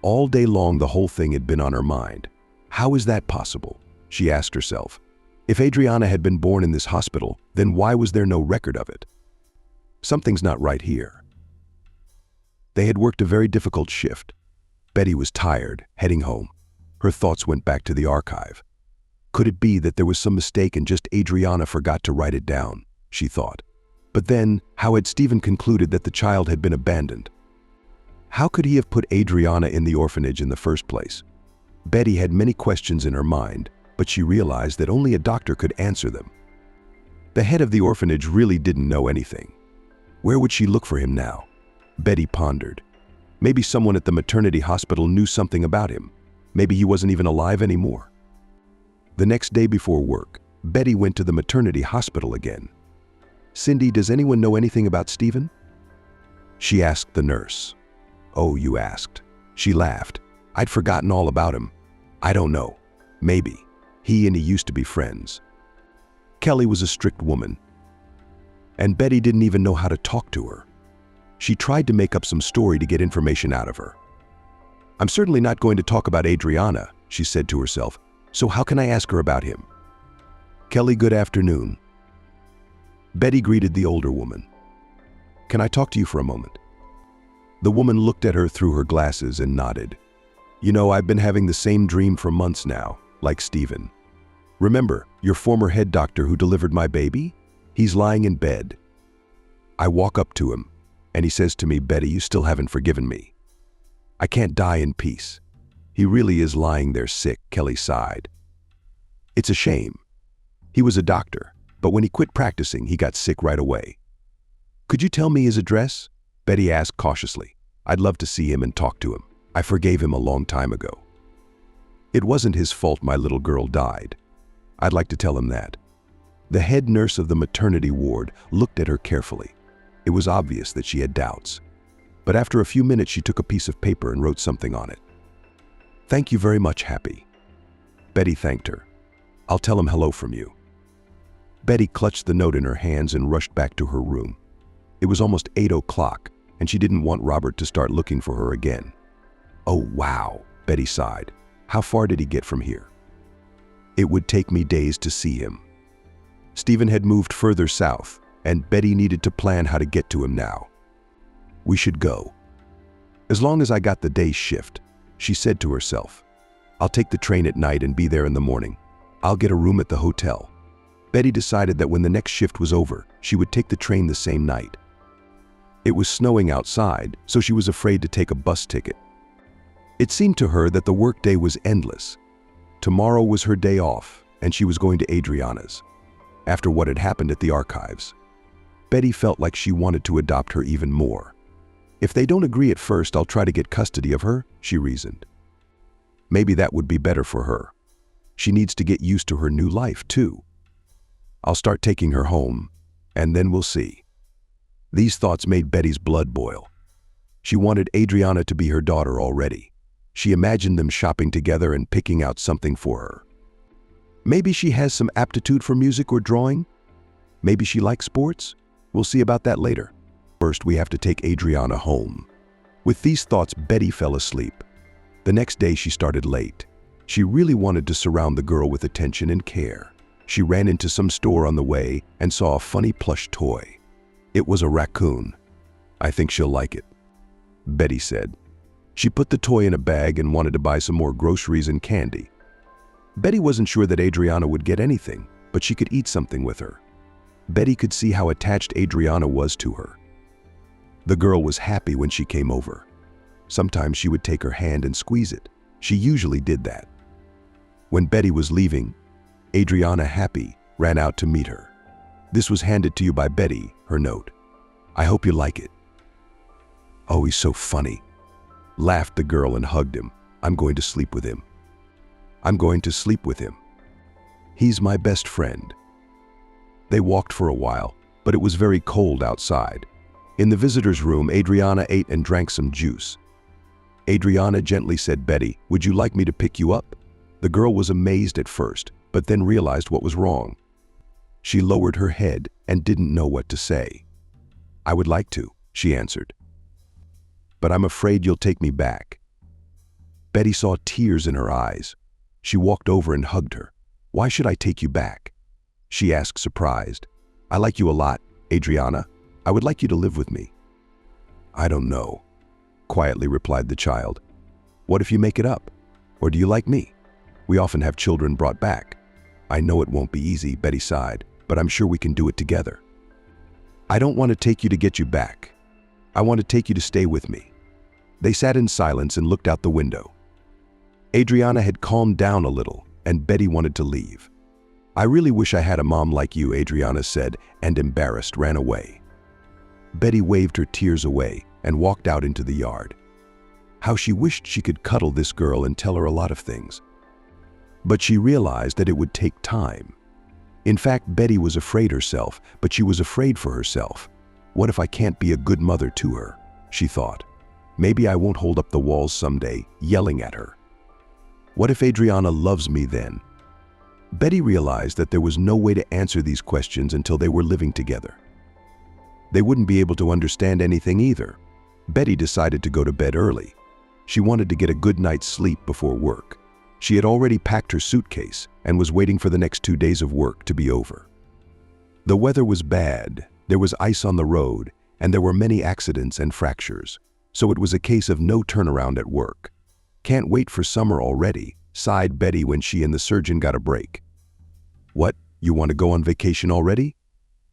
All day long, the whole thing had been on her mind. How is that possible? She asked herself. If Adriana had been born in this hospital, then why was there no record of it? Something's not right here. They had worked a very difficult shift. Betty was tired, heading home. Her thoughts went back to the archive. Could it be that there was some mistake and just Adriana forgot to write it down, she thought. But then, how had Stephen concluded that the child had been abandoned? How could he have put Adriana in the orphanage in the first place? Betty had many questions in her mind, but she realized that only a doctor could answer them. The head of the orphanage really didn't know anything. Where would she look for him now? Betty pondered. Maybe someone at the maternity hospital knew something about him. Maybe he wasn't even alive anymore. The next day before work, Betty went to the maternity hospital again. "Cindy, does anyone know anything about Stephen?" She asked the nurse. "Oh, you asked." She laughed. "I'd forgotten all about him. I don't know. Maybe. He and he used to be friends." Kelly was a strict woman, and Betty didn't even know how to talk to her. She tried to make up some story to get information out of her. "I'm certainly not going to talk about Adriana," she said to herself. "So how can I ask her about him?" "Kelly, good afternoon." Betty greeted the older woman. "Can I talk to you for a moment?" The woman looked at her through her glasses and nodded. "You know, I've been having the same dream for months now, like Stephen. Remember, your former head doctor who delivered my baby? He's lying in bed. I walk up to him, and he says to me, 'Betty, you still haven't forgiven me. I can't die in peace.' He really is lying there sick," Kelly sighed. "It's a shame. He was a doctor, but when he quit practicing, he got sick right away." "Could you tell me his address?" Betty asked cautiously. "I'd love to see him and talk to him. I forgave him a long time ago. It wasn't his fault my little girl died. I'd like to tell him that." The head nurse of the maternity ward looked at her carefully. It was obvious that she had doubts. But after a few minutes, she took a piece of paper and wrote something on it. "Thank you very much, Happy." Betty thanked her. "I'll tell him hello from you." Betty clutched the note in her hands and rushed back to her room. It was almost 8 o'clock, and she didn't want Robert to start looking for her again. "Oh, wow," Betty sighed. "How far did he get from here?" "It would take me days to see him." Stephen had moved further south, and Betty needed to plan how to get to him now. "We should go. As long as I got the day's shift," she said to herself. "I'll take the train at night and be there in the morning. I'll get a room at the hotel." Betty decided that when the next shift was over, she would take the train the same night. It was snowing outside, so she was afraid to take a bus ticket. It seemed to her that the workday was endless. Tomorrow was her day off, and she was going to Adriana's. After what had happened at the archives, Betty felt like she wanted to adopt her even more. "If they don't agree at first, I'll try to get custody of her," she reasoned. Maybe that would be better for her. She needs to get used to her new life, too. "I'll start taking her home, and then we'll see." These thoughts made Betty's blood boil. She wanted Adriana to be her daughter already. She imagined them shopping together and picking out something for her. Maybe she has some aptitude for music or drawing. Maybe she likes sports. We'll see about that later. First, we have to take Adriana home. With these thoughts, Betty fell asleep. The next day, she started late. She really wanted to surround the girl with attention and care. She ran into some store on the way and saw a funny plush toy. It was a raccoon. "I think she'll like it," Betty said. She put the toy in a bag and wanted to buy some more groceries and candy. Betty wasn't sure that Adriana would get anything, but she could eat something with her. Betty could see how attached Adriana was to her. The girl was happy when she came over. Sometimes she would take her hand and squeeze it. She usually did that. When Betty was leaving, Adriana, happy, ran out to meet her. "This was handed to you by Betty," her note. "I hope you like it." "Oh, he's so funny," laughed the girl and hugged him. "I'm going to sleep with him. I'm going to sleep with him. He's my best friend." They walked for a while, but it was very cold outside. In the visitor's room, Adriana ate and drank some juice. Adriana gently said, "Betty, would you like me to pick you up?" The girl was amazed at first, but then realized what was wrong. She lowered her head and didn't know what to say. "I would like to," she answered. "But I'm afraid you'll take me back." Betty saw tears in her eyes. She walked over and hugged her. "Why should I take you back?" she asked, surprised. "I like you a lot, Adriana. I would like you to live with me." "I don't know," quietly replied the child. "What if you make it up? Or do you like me? We often have children brought back." "I know it won't be easy," Betty sighed, "but I'm sure we can do it together." "I don't want to take you to get you back. I want to take you to stay with me." They sat in silence and looked out the window. Adriana had calmed down a little, and Betty wanted to leave. "I really wish I had a mom like you," Adriana said, and embarrassed, ran away. Betty waved her tears away and walked out into the yard. How she wished she could cuddle this girl and tell her a lot of things. But she realized that it would take time. In fact, Betty was afraid herself, but she was afraid for herself. "What if I can't be a good mother to her?" she thought. "Maybe I won't hold up the walls someday, yelling at her. What if Adriana loves me then?" Betty realized that there was no way to answer these questions until they were living together. They wouldn't be able to understand anything either. Betty decided to go to bed early. She wanted to get a good night's sleep before work. She had already packed her suitcase and was waiting for the next 2 days of work to be over. The weather was bad, there was ice on the road, and there were many accidents and fractures, so it was a case of no turnaround at work. "Can't wait for summer already," sighed Betty when she and the surgeon got a break. "What, you want to go on vacation already?"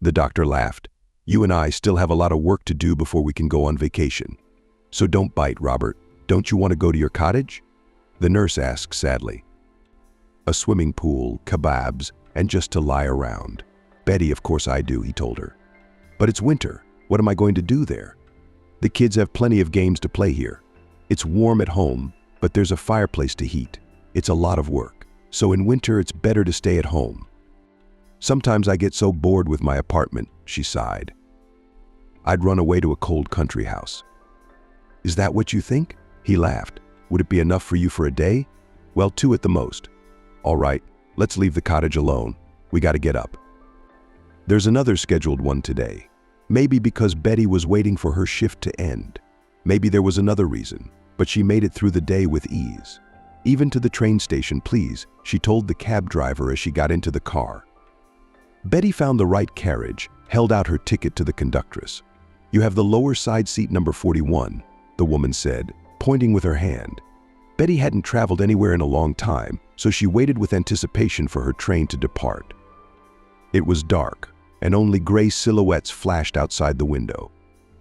The doctor laughed. "You and I still have a lot of work to do before we can go on vacation. So don't bite, Robert. Don't you want to go to your cottage?" The nurse asked sadly. "A swimming pool, kebabs, and just to lie around." "Betty, of course I do," he told her. "But it's winter. What am I going to do there? The kids have plenty of games to play here. It's warm at home, but there's a fireplace to heat. It's a lot of work. So in winter, it's better to stay at home. Sometimes I get so bored with my apartment," she sighed. "I'd run away to a cold country house." "Is that what you think?" He laughed. "Would it be enough for you for a day?" "Well, 2 at the most." "All right, let's leave the cottage alone. We got to get up." There's another scheduled one today. Maybe because Betty was waiting for her shift to end. Maybe there was another reason, but she made it through the day with ease. "Even to the train station, please," she told the cab driver as she got into the car. Betty found the right carriage, held out her ticket to the conductress. "You have the lower side seat number 41, the woman said, pointing with her hand. Betty hadn't traveled anywhere in a long time, so she waited with anticipation for her train to depart. It was dark, and only gray silhouettes flashed outside the window.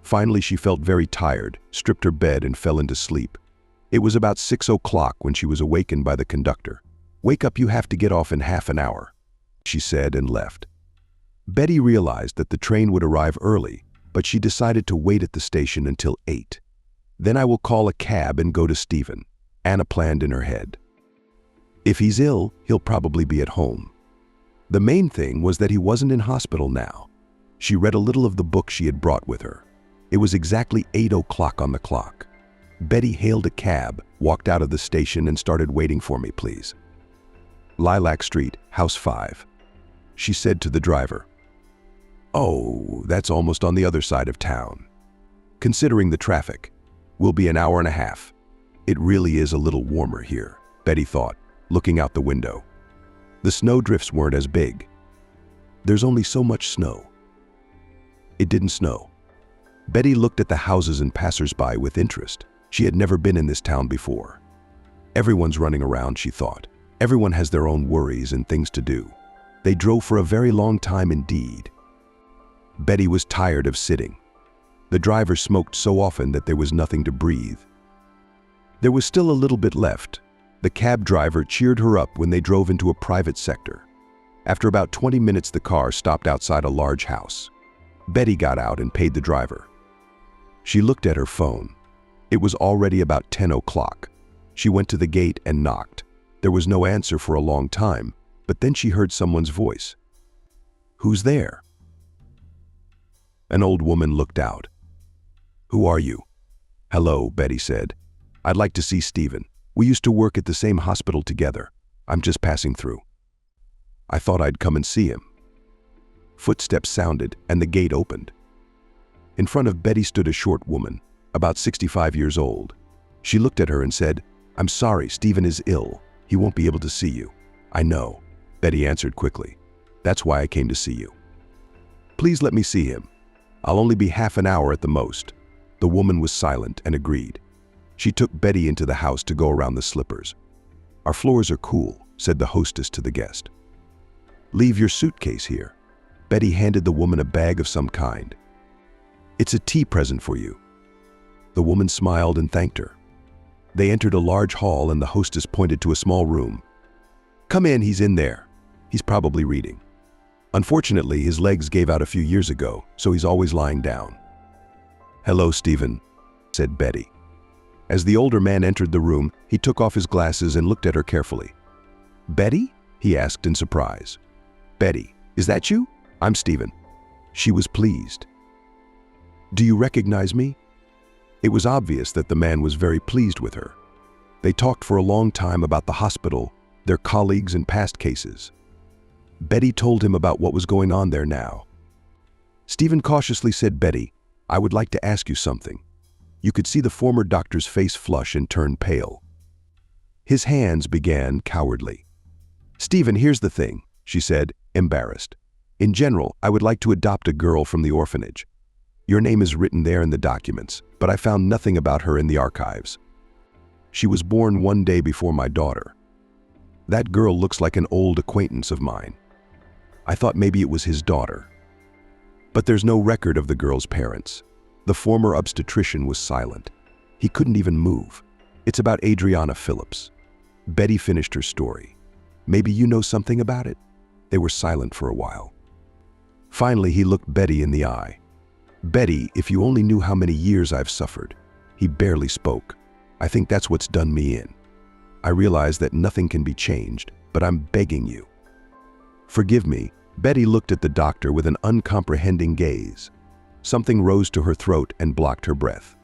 Finally, she felt very tired, stripped her bed, and fell into sleep. It was about 6 o'clock when she was awakened by the conductor. "Wake up, you have to get off in half an hour," she said, and left. Betty realized that the train would arrive early, but she decided to wait at the station until 8. "Then I will call a cab and go to Stephen," Anna planned in her head. "If he's ill, he'll probably be at home." The main thing was that he wasn't in hospital now. She read a little of the book she had brought with her. It was exactly 8 o'clock on the clock. Betty hailed a cab, walked out of the station, and started. "Waiting for me, please. Lilac Street, House 5. She said to the driver. "Oh, that's almost on the other side of town. Considering the traffic, will be an hour and a half. It really is a little warmer here," Betty thought, looking out the window. The snowdrifts weren't as big. There's only so much snow. It didn't snow. Betty looked at the houses and passers-by with interest. She had never been in this town before. Everyone's running around, she thought. Everyone has their own worries and things to do. They drove for a very long time indeed. Betty was tired of sitting. The driver smoked so often that there was nothing to breathe. There was still a little bit left. The cab driver cheered her up when they drove into a private sector. After about 20 minutes, the car stopped outside a large house. Betty got out and paid the driver. She looked at her phone. It was already about 10 o'clock. She went to the gate and knocked. There was no answer for a long time, but then she heard someone's voice. "Who's there?" An old woman looked out. "Who are you?" "Hello," Betty said. "I'd like to see Stephen. We used to work at the same hospital together. I'm just passing through. I thought I'd come and see him." Footsteps sounded and the gate opened. In front of Betty stood a short woman, about 65 years old. She looked at her and said, "I'm sorry, Stephen is ill. He won't be able to see you." "I know," Betty answered quickly. "That's why I came to see you." "Please let me see him. I'll only be half an hour at the most." The woman was silent and agreed. She took Betty into the house to go around the slippers. "Our floors are cool," said the hostess to the guest. "Leave your suitcase here." Betty handed the woman a bag of some kind. "It's a tea present for you." The woman smiled and thanked her. They entered a large hall and the hostess pointed to a small room. "Come in, he's in there. He's probably reading. Unfortunately, his legs gave out a few years ago, so he's always lying down." "Hello, Stephen," said Betty. As the older man entered the room, he took off his glasses and looked at her carefully. "Betty?" he asked in surprise. "Betty, is that you? I'm Stephen." She was pleased. "Do you recognize me?" It was obvious that the man was very pleased with her. They talked for a long time about the hospital, their colleagues and past cases. Betty told him about what was going on there now. Stephen cautiously said, "Betty, I would like to ask you something." You could see the former doctor's face flush and turn pale. His hands began cowardly. "Stephen, here's the thing," she said, embarrassed. "In general, I would like to adopt a girl from the orphanage. Your name is written there in the documents, but I found nothing about her in the archives. She was born one day before my daughter. That girl looks like an old acquaintance of mine. I thought maybe it was his daughter. But there's no record of the girl's parents." The former obstetrician was silent. He couldn't even move. "It's about Adriana Phillips." Betty finished her story. "Maybe you know something about it?" They were silent for a while. Finally, he looked Betty in the eye. "Betty, if you only knew how many years I've suffered." He barely spoke. "I think that's what's done me in. I realize that nothing can be changed, but I'm begging you. Forgive me." Betty looked at the doctor with an uncomprehending gaze. Something rose to her throat and blocked her breath.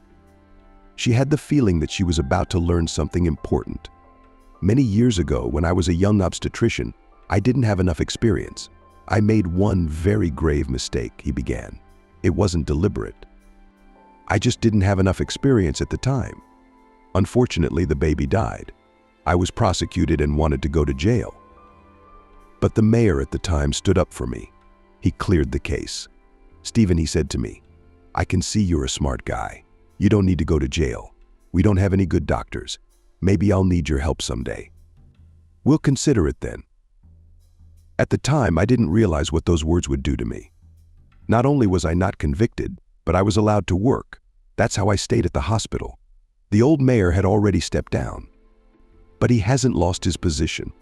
She had the feeling that she was about to learn something important. "Many years ago, when I was a young obstetrician, I didn't have enough experience. I made one very grave mistake," he began. "It wasn't deliberate. I just didn't have enough experience at the time. Unfortunately, the baby died. I was prosecuted and wanted to go to jail. But the mayor at the time stood up for me. He cleared the case. 'Stephen,' he said to me, 'I can see you're a smart guy. You don't need to go to jail. We don't have any good doctors. Maybe I'll need your help someday. We'll consider it then.' At the time, I didn't realize what those words would do to me. Not only was I not convicted, but I was allowed to work. That's how I stayed at the hospital. The old mayor had already stepped down. But he hasn't lost his position.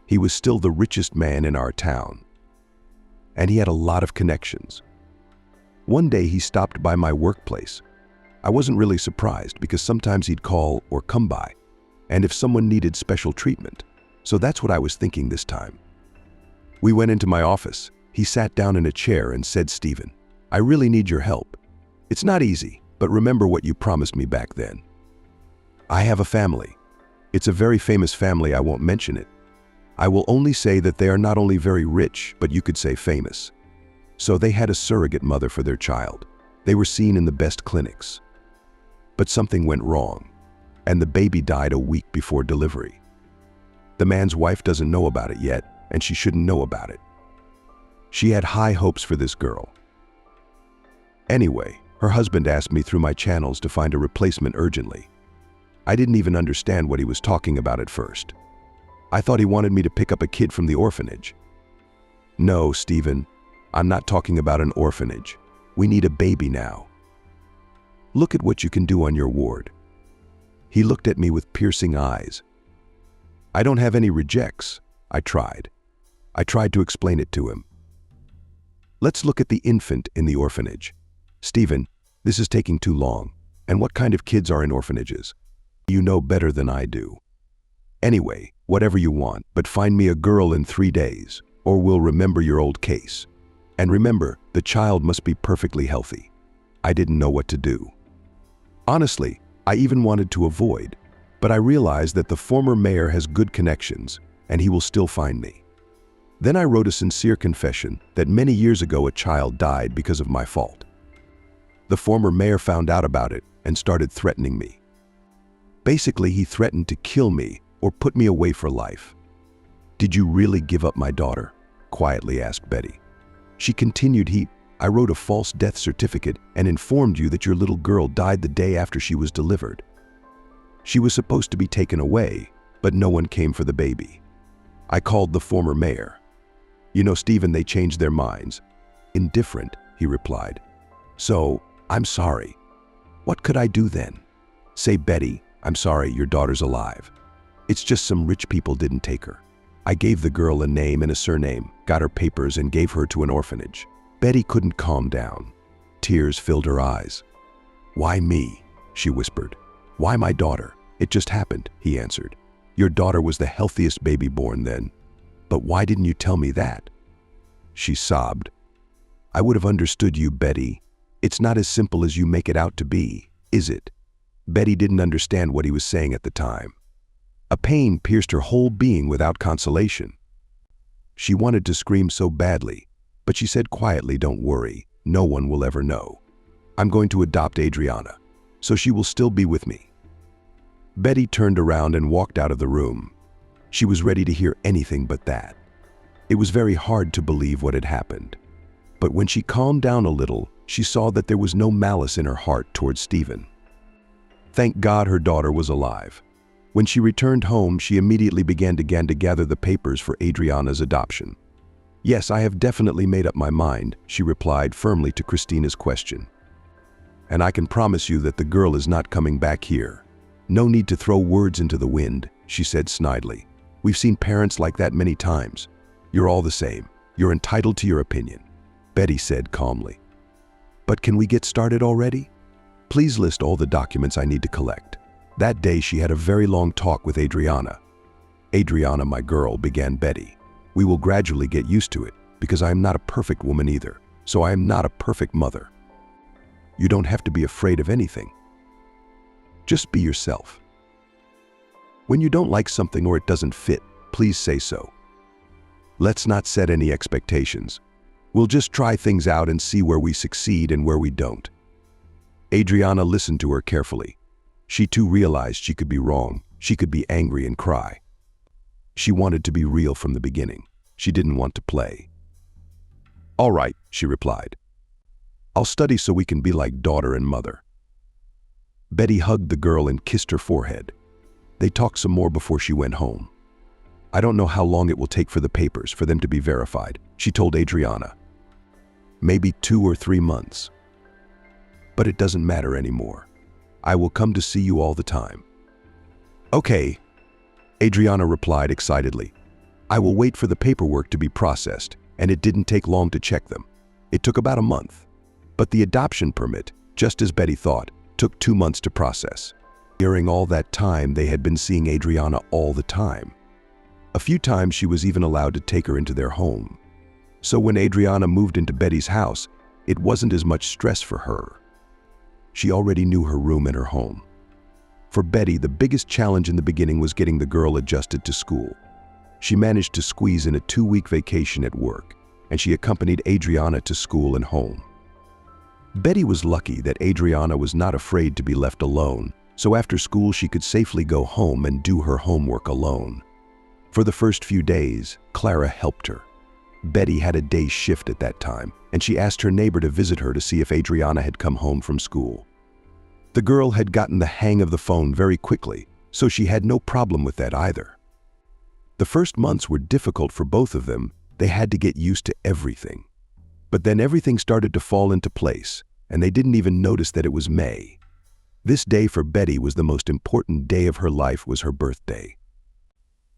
He was still the richest man in our town. And he had a lot of connections. One day he stopped by my workplace. I wasn't really surprised because sometimes he'd call or come by, and if someone needed special treatment. So that's what I was thinking this time. We went into my office. He sat down in a chair and said, 'Stephen, I really need your help. It's not easy, but remember what you promised me back then. I have a family. It's a very famous family. I won't mention it. I will only say that they are not only very rich, but you could say famous. So they had a surrogate mother for their child. They were seen in the best clinics. But something went wrong, and the baby died a week before delivery. The man's wife doesn't know about it yet, and she shouldn't know about it. She had high hopes for this girl. Anyway, her husband asked me through my channels to find a replacement urgently. I didn't even understand what he was talking about at first. I thought he wanted me to pick up a kid from the orphanage. No, Stephen, I'm not talking about an orphanage. We need a baby now. Look at what you can do on your ward. He looked at me with piercing eyes. I don't have any rejects. I tried to explain it to him. Let's look at the infant in the orphanage. Stephen, this is taking too long. And what kind of kids are in orphanages? You know better than I do. Anyway, whatever you want, but find me a girl in 3 days, or we'll remember your old case. And remember, the child must be perfectly healthy. I didn't know what to do. Honestly, I even wanted to avoid, but I realized that the former mayor has good connections, and he will still find me. Then I wrote a sincere confession that many years ago a child died because of my fault. The former mayor found out about it and started threatening me. Basically, he threatened to kill me or put me away for life. Did you really give up my daughter? Quietly asked Betty. She continued, I wrote a false death certificate and informed you that your little girl died the day after she was delivered. She was supposed to be taken away, but no one came for the baby. I called the former mayor. You know, Stephen, they changed their minds. Indifferent, he replied. So, I'm sorry. What could I do then? Say, Betty, I'm sorry, your daughter's alive. It's just some rich people didn't take her. I gave the girl a name and a surname, got her papers, and gave her to an orphanage. Betty couldn't calm down. Tears filled her eyes. Why me? She whispered. Why my daughter? It just happened, he answered. Your daughter was the healthiest baby born then. But why didn't you tell me that? She sobbed. I would have understood you, Betty. It's not as simple as you make it out to be, is it? Betty didn't understand what he was saying at the time. A pain pierced her whole being without consolation. She wanted to scream so badly, but she said quietly, don't worry, no one will ever know. I'm going to adopt Adriana, so she will still be with me. Betty turned around and walked out of the room. She was ready to hear anything but that. It was very hard to believe what had happened. But when she calmed down a little, she saw that there was no malice in her heart towards Stephen. Thank God her daughter was alive. When she returned home, she immediately began to gather the papers for Adriana's adoption. Yes, I have definitely made up my mind, she replied firmly to Christina's question. And I can promise you that the girl is not coming back here. No need to throw words into the wind, she said snidely. We've seen parents like that many times. You're all the same. You're entitled to your opinion, Betty said calmly. But can we get started already? Please list all the documents I need to collect. That day she had a very long talk with Adriana. Adriana, my girl, began Betty. We will gradually get used to it, because I am not a perfect woman either, so I am not a perfect mother. You don't have to be afraid of anything. Just be yourself. When you don't like something or it doesn't fit, please say so. Let's not set any expectations. We'll just try things out and see where we succeed and where we don't. Adriana listened to her carefully. She too realized she could be wrong. She could be angry and cry. She wanted to be real from the beginning. She didn't want to play. All right, she replied. I'll study so we can be like daughter and mother. Betty hugged the girl and kissed her forehead. They talked some more before she went home. I don't know how long it will take for the papers, for them to be verified, she told Adriana. Maybe 2 or 3 months. But it doesn't matter anymore. I will come to see you all the time. Okay, Adriana replied excitedly. I will wait for the paperwork to be processed, and it didn't take long to check them. It took about a month. But the adoption permit, just as Betty thought, took 2 months to process. During all that time, they had been seeing Adriana all the time. A few times she was even allowed to take her into their home. So when Adriana moved into Betty's house, it wasn't as much stress for her. She already knew her room and her home. For Betty, the biggest challenge in the beginning was getting the girl adjusted to school. She managed to squeeze in a 2-week vacation at work, and she accompanied Adriana to school and home. Betty was lucky that Adriana was not afraid to be left alone, so after school she could safely go home and do her homework alone. For the first few days, Clara helped her. Betty had a day shift at that time, and she asked her neighbor to visit her to see if Adriana had come home from school. The girl had gotten the hang of the phone very quickly, so she had no problem with that either. The first months were difficult for both of them. They had to get used to everything. But then everything started to fall into place, and they didn't even notice that it was May. This day for Betty was the most important day of her life, was her birthday.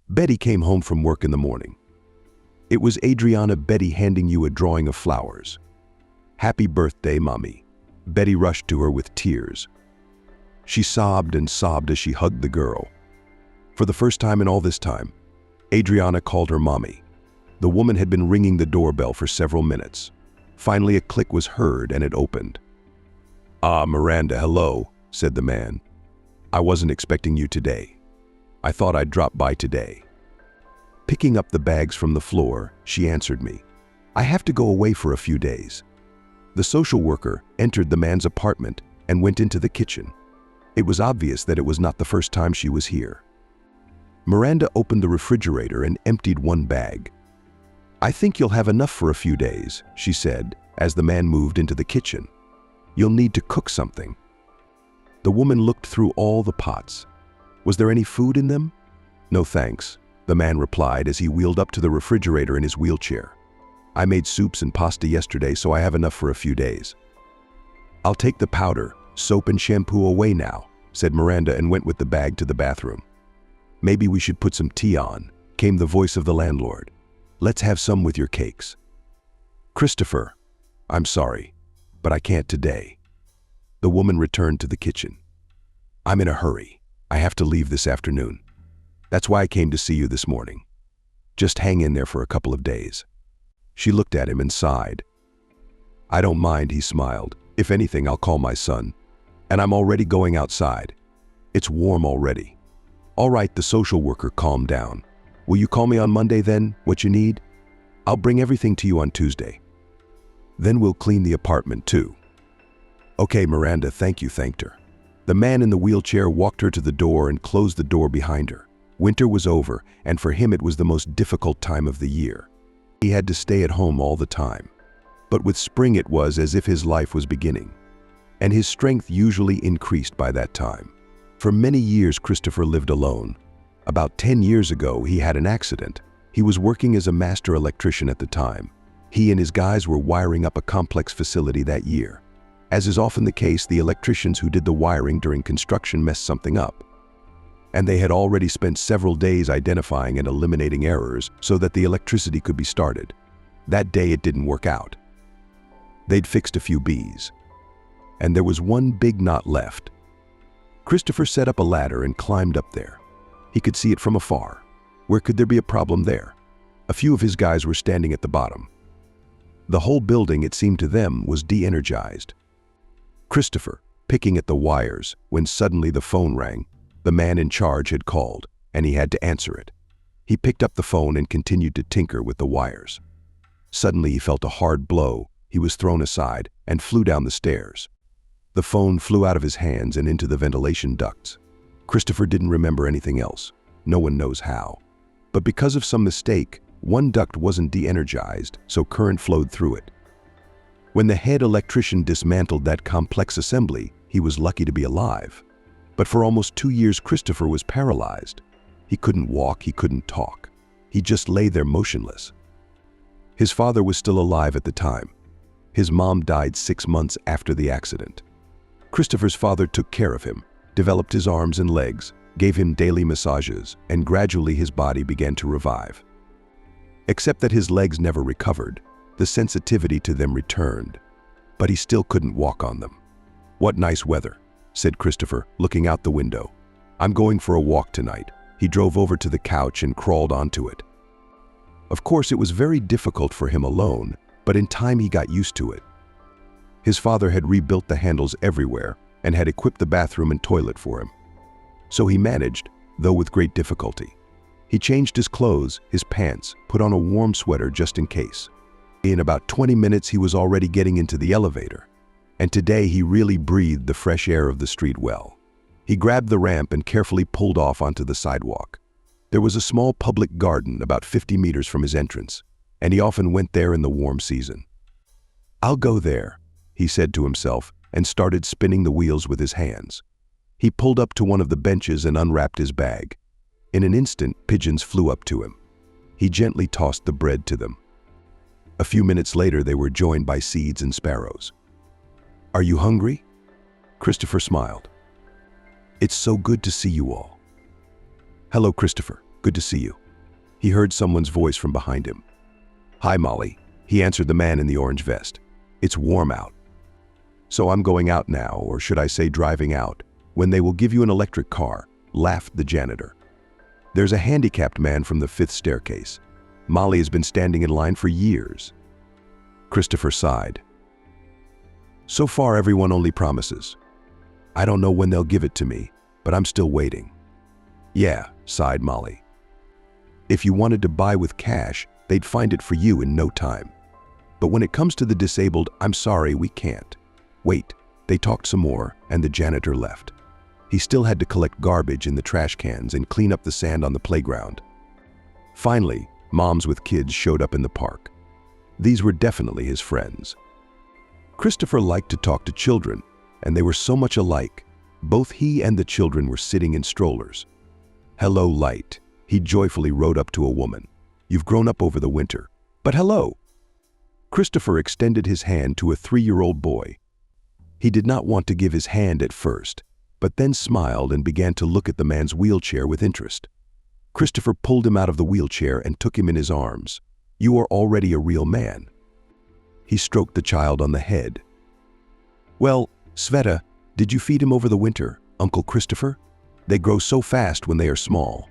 Betty came home from work in the morning. It was Adriana. Betty handing you a drawing of flowers. "Happy birthday, Mommy." Betty rushed to her with tears. She sobbed and sobbed as she hugged the girl. For the first time in all this time, Adriana called her Mommy. The woman had been ringing the doorbell for several minutes. Finally, a click was heard and it opened. "Ah, Miranda, hello," said the man. "I wasn't expecting you today. I thought I'd drop by today." Picking up the bags from the floor, she answered me. "I have to go away for a few days." The social worker entered the man's apartment and went into the kitchen. It was obvious that it was not the first time she was here. Miranda opened the refrigerator and emptied one bag. "I think you'll have enough for a few days," she said, as the man moved into the kitchen. "You'll need to cook something." The woman looked through all the pots. "Was there any food in them?" "No thanks," the man replied as he wheeled up to the refrigerator in his wheelchair. "I made soups and pasta yesterday, so I have enough for a few days." "I'll take the powder, soap and shampoo away now," said Miranda, and went with the bag to the bathroom. "Maybe we should put some tea on," came the voice of the landlord. "Let's have some with your cakes." "Christopher, I'm sorry, but I can't today." The woman returned to the kitchen. "I'm in a hurry. I have to leave this afternoon. That's why I came to see you this morning. Just hang in there for a couple of days." She looked at him and sighed. "I don't mind," he smiled. "If anything, I'll call my son. And I'm already going outside. It's warm already." "All right," the social worker calmed down. "Will you call me on Monday then, what you need? I'll bring everything to you on Tuesday. Then we'll clean the apartment too." "Okay, Miranda, thank you," thanked her. The man in the wheelchair walked her to the door and closed the door behind her. Winter was over, and for him it was the most difficult time of the year. He had to stay at home all the time. But with spring it was as if his life was beginning. And his strength usually increased by that time. For many years Christopher lived alone. About 10 years ago he had an accident. He was working as a master electrician at the time. He and his guys were wiring up a complex facility that year. As is often the case, the electricians who did the wiring during construction messed something up. And they had already spent several days identifying and eliminating errors so that the electricity could be started. That day it didn't work out. They'd fixed a few Bs. And there was one big knot left. Christopher set up a ladder and climbed up there. He could see it from afar. Where could there be a problem there? A few of his guys were standing at the bottom. The whole building, it seemed to them, was de-energized. Christopher, picking at the wires, when suddenly the phone rang. The man in charge had called, and he had to answer it. He picked up the phone and continued to tinker with the wires. Suddenly he felt a hard blow. He was thrown aside and flew down the stairs. The phone flew out of his hands and into the ventilation ducts. Christopher didn't remember anything else. No one knows how. But because of some mistake, one duct wasn't de-energized, so current flowed through it. When the head electrician dismantled that complex assembly, he was lucky to be alive. But for almost 2 years, Christopher was paralyzed. He couldn't walk, he couldn't talk. He just lay there motionless. His father was still alive at the time. His mom died 6 months after the accident. Christopher's father took care of him, developed his arms and legs, gave him daily massages, and gradually his body began to revive. Except that his legs never recovered. The sensitivity to them returned, but he still couldn't walk on them. "What nice weather," said Christopher, looking out the window. "I'm going for a walk tonight." He drove over to the couch and crawled onto it. Of course, it was very difficult for him alone, but in time he got used to it. His father had rebuilt the handles everywhere and had equipped the bathroom and toilet for him. So he managed, though with great difficulty. He changed his clothes, his pants, put on a warm sweater just in case. In about 20 minutes he was already getting into the elevator. And today he really breathed the fresh air of the street well. He grabbed the ramp and carefully pulled off onto the sidewalk. There was a small public garden about 50 meters from his entrance, and he often went there in the warm season. "I'll go there," he said to himself, and started spinning the wheels with his hands. He pulled up to one of the benches and unwrapped his bag. In an instant, pigeons flew up to him. He gently tossed the bread to them. A few minutes later, they were joined by seeds and sparrows. "Are you hungry?" Christopher smiled. "It's so good to see you all." "Hello, Christopher. Good to see you." He heard someone's voice from behind him. "Hi, Molly," he answered the man in the orange vest. "It's warm out. So I'm going out now, or should I say driving out, when they will give you an electric car," laughed the janitor. "There's a handicapped man from the 5th staircase. Molly has been standing in line for years." Christopher sighed. "So far, everyone only promises. I don't know when they'll give it to me, but I'm still waiting." "Yeah," sighed Molly. "If you wanted to buy with cash, they'd find it for you in no time. But when it comes to the disabled, I'm sorry, we can't." Wait, they talked some more, and the janitor left. He still had to collect garbage in the trash cans and clean up the sand on the playground. Finally, moms with kids showed up in the park. These were definitely his friends. Christopher liked to talk to children, and they were so much alike. Both he and the children were sitting in strollers. "Hello, Light," he joyfully rode up to a woman. "You've grown up over the winter. But hello." Christopher extended his hand to a 3-year-old boy. He did not want to give his hand at first, but then smiled and began to look at the man's wheelchair with interest. Christopher pulled him out of the wheelchair and took him in his arms. "You are already a real man." He stroked the child on the head. "Well, Sveta, did you feed him over the winter, Uncle Christopher? They grow so fast when they are small."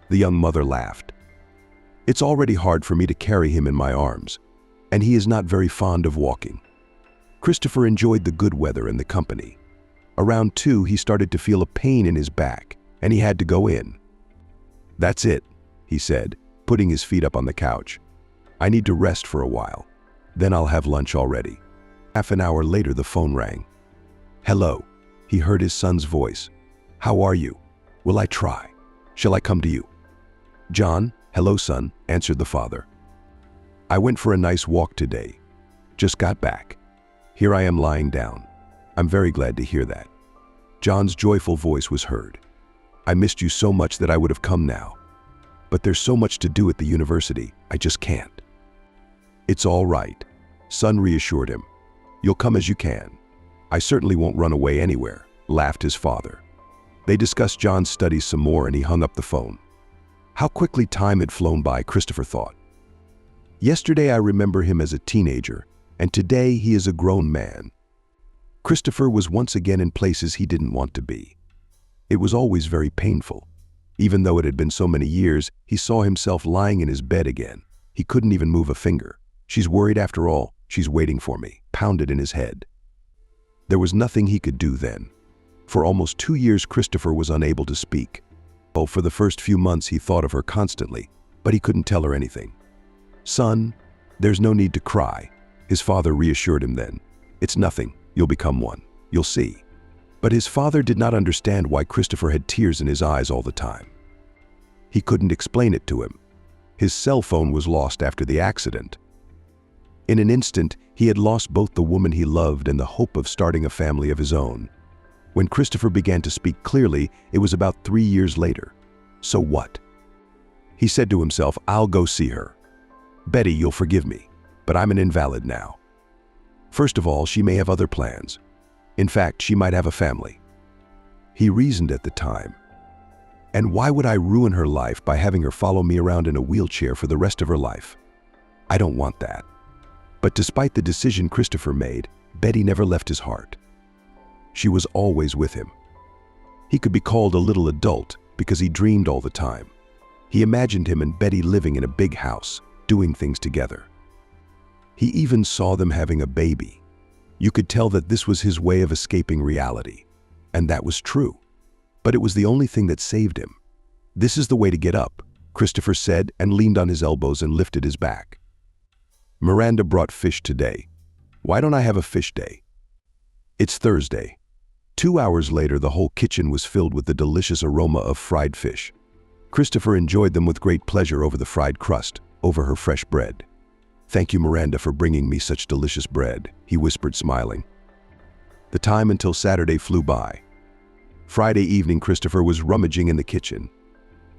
The young mother laughed. "It's already hard for me to carry him in my arms, and he is not very fond of walking." Christopher enjoyed the good weather and the company. Around 2, he started to feel a pain in his back, and he had to go in. "That's it," he said, putting his feet up on the couch. "I need to rest for a while. Then I'll have lunch already." Half an hour later, the phone rang. "Hello," he heard his son's voice. "How are you? Will I try? Shall I come to you?" "John, hello, son," answered the father. "I went for a nice walk today. Just got back. Here I am lying down. I'm very glad to hear that." John's joyful voice was heard. "I missed you so much that I would have come now. But there's so much to do at the university, I just can't." "It's all right," son reassured him. "You'll come as you can. I certainly won't run away anywhere," laughed his father. They discussed John's studies some more, and he hung up the phone. How quickly time had flown by, Christopher thought. Yesterday I remember him as a teenager, and today he is a grown man. Christopher was once again in places he didn't want to be. It was always very painful. Even though it had been so many years, he saw himself lying in his bed again. He couldn't even move a finger. "She's worried after all. She's waiting for me," pounded in his head. There was nothing he could do then. For almost 2 years, Christopher was unable to speak. Oh, for the first few months, he thought of her constantly, but he couldn't tell her anything. "Son, there's no need to cry," his father reassured him then. "It's nothing. You'll become one. You'll see." But his father did not understand why Christopher had tears in his eyes all the time. He couldn't explain it to him. His cell phone was lost after the accident. In an instant, he had lost both the woman he loved and the hope of starting a family of his own. When Christopher began to speak clearly, it was about 3 years later. So what? He said to himself, "I'll go see her. Betty, you'll forgive me, but I'm an invalid now. First of all, she may have other plans. In fact, she might have a family." He reasoned at the time. "And why would I ruin her life by having her follow me around in a wheelchair for the rest of her life? I don't want that." But despite the decision Christopher made, Betty never left his heart. She was always with him. He could be called a little adult because he dreamed all the time. He imagined him and Betty living in a big house, doing things together. He even saw them having a baby. You could tell that this was his way of escaping reality. And that was true. But it was the only thing that saved him. "This is the way to get up," Christopher said and leaned on his elbows and lifted his back. "Miranda brought fish today. Why don't I have a fish day?" It's Thursday. 2 hours later, the whole kitchen was filled with the delicious aroma of fried fish. Christopher enjoyed them with great pleasure over the fried crust, over her fresh bread. "Thank you, Miranda, for bringing me such delicious bread," he whispered, smiling. The time until Saturday flew by. Friday evening, Christopher was rummaging in the kitchen.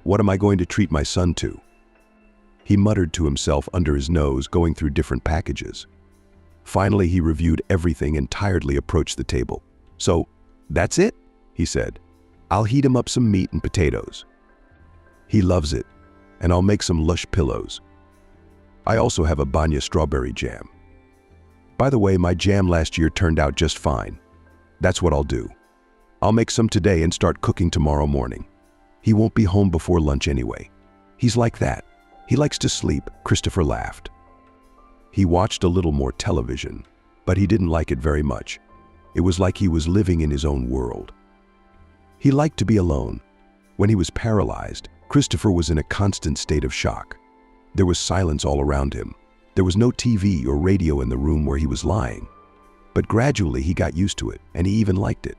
What am I going to treat my son to? He muttered to himself under his nose, going through different packages. Finally, he reviewed everything and tiredly approached the table. So, that's it, he said. I'll heat him up some meat and potatoes. He loves it, and I'll make some lush pillows. I also have a banya strawberry jam. By the way, my jam last year turned out just fine. That's what I'll do. I'll make some today and start cooking tomorrow morning. He won't be home before lunch anyway. He's like that. He likes to sleep, Christopher laughed. He watched a little more television, but he didn't like it very much. It was like he was living in his own world. He liked to be alone. When he was paralyzed, Christopher was in a constant state of shock. There was silence all around him. There was no TV or radio in the room where he was lying. But gradually he got used to it, and he even liked it.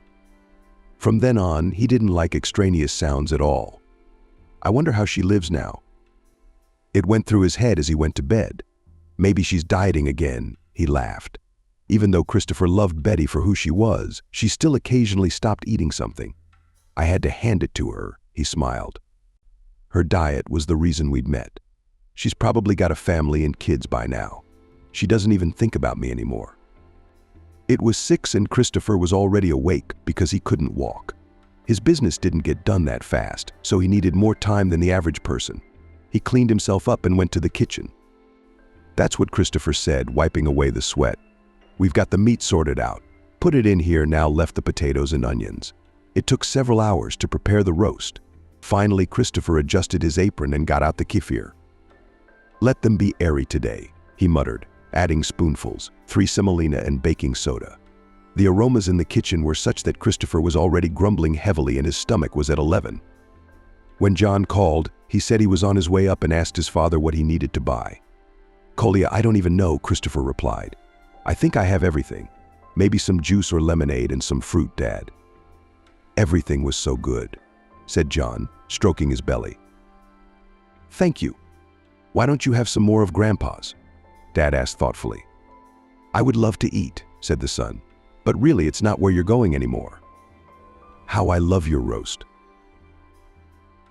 From then on, he didn't like extraneous sounds at all. I wonder how she lives now. It went through his head as he went to bed. Maybe she's dieting again, he laughed. Even though Christopher loved Betty for who she was, she still occasionally stopped eating something. I had to hand it to her, he smiled. Her diet was the reason we'd met. She's probably got a family and kids by now. She doesn't even think about me anymore. It was 6 and Christopher was already awake because he couldn't walk. His business didn't get done that fast, so he needed more time than the average person. He cleaned himself up and went to the kitchen. That's what Christopher said, wiping away the sweat. We've got the meat sorted out. Put it in here now, left the potatoes and onions. It took several hours to prepare the roast. Finally, Christopher adjusted his apron and got out the kefir. Let them be airy today, he muttered, adding spoonfuls, 3 semolina and baking soda. The aromas in the kitchen were such that Christopher was already grumbling heavily and his stomach was at 11. When John called, he said he was on his way up and asked his father what he needed to buy. Kolya, I don't even know, Christopher replied. I think I have everything. Maybe some juice or lemonade and some fruit, Dad. Everything was so good, said John, stroking his belly. Thank you. Why don't you have some more of Grandpa's? Dad asked thoughtfully. I would love to eat, said the son, but really it's not where you're going anymore. How I love your roast.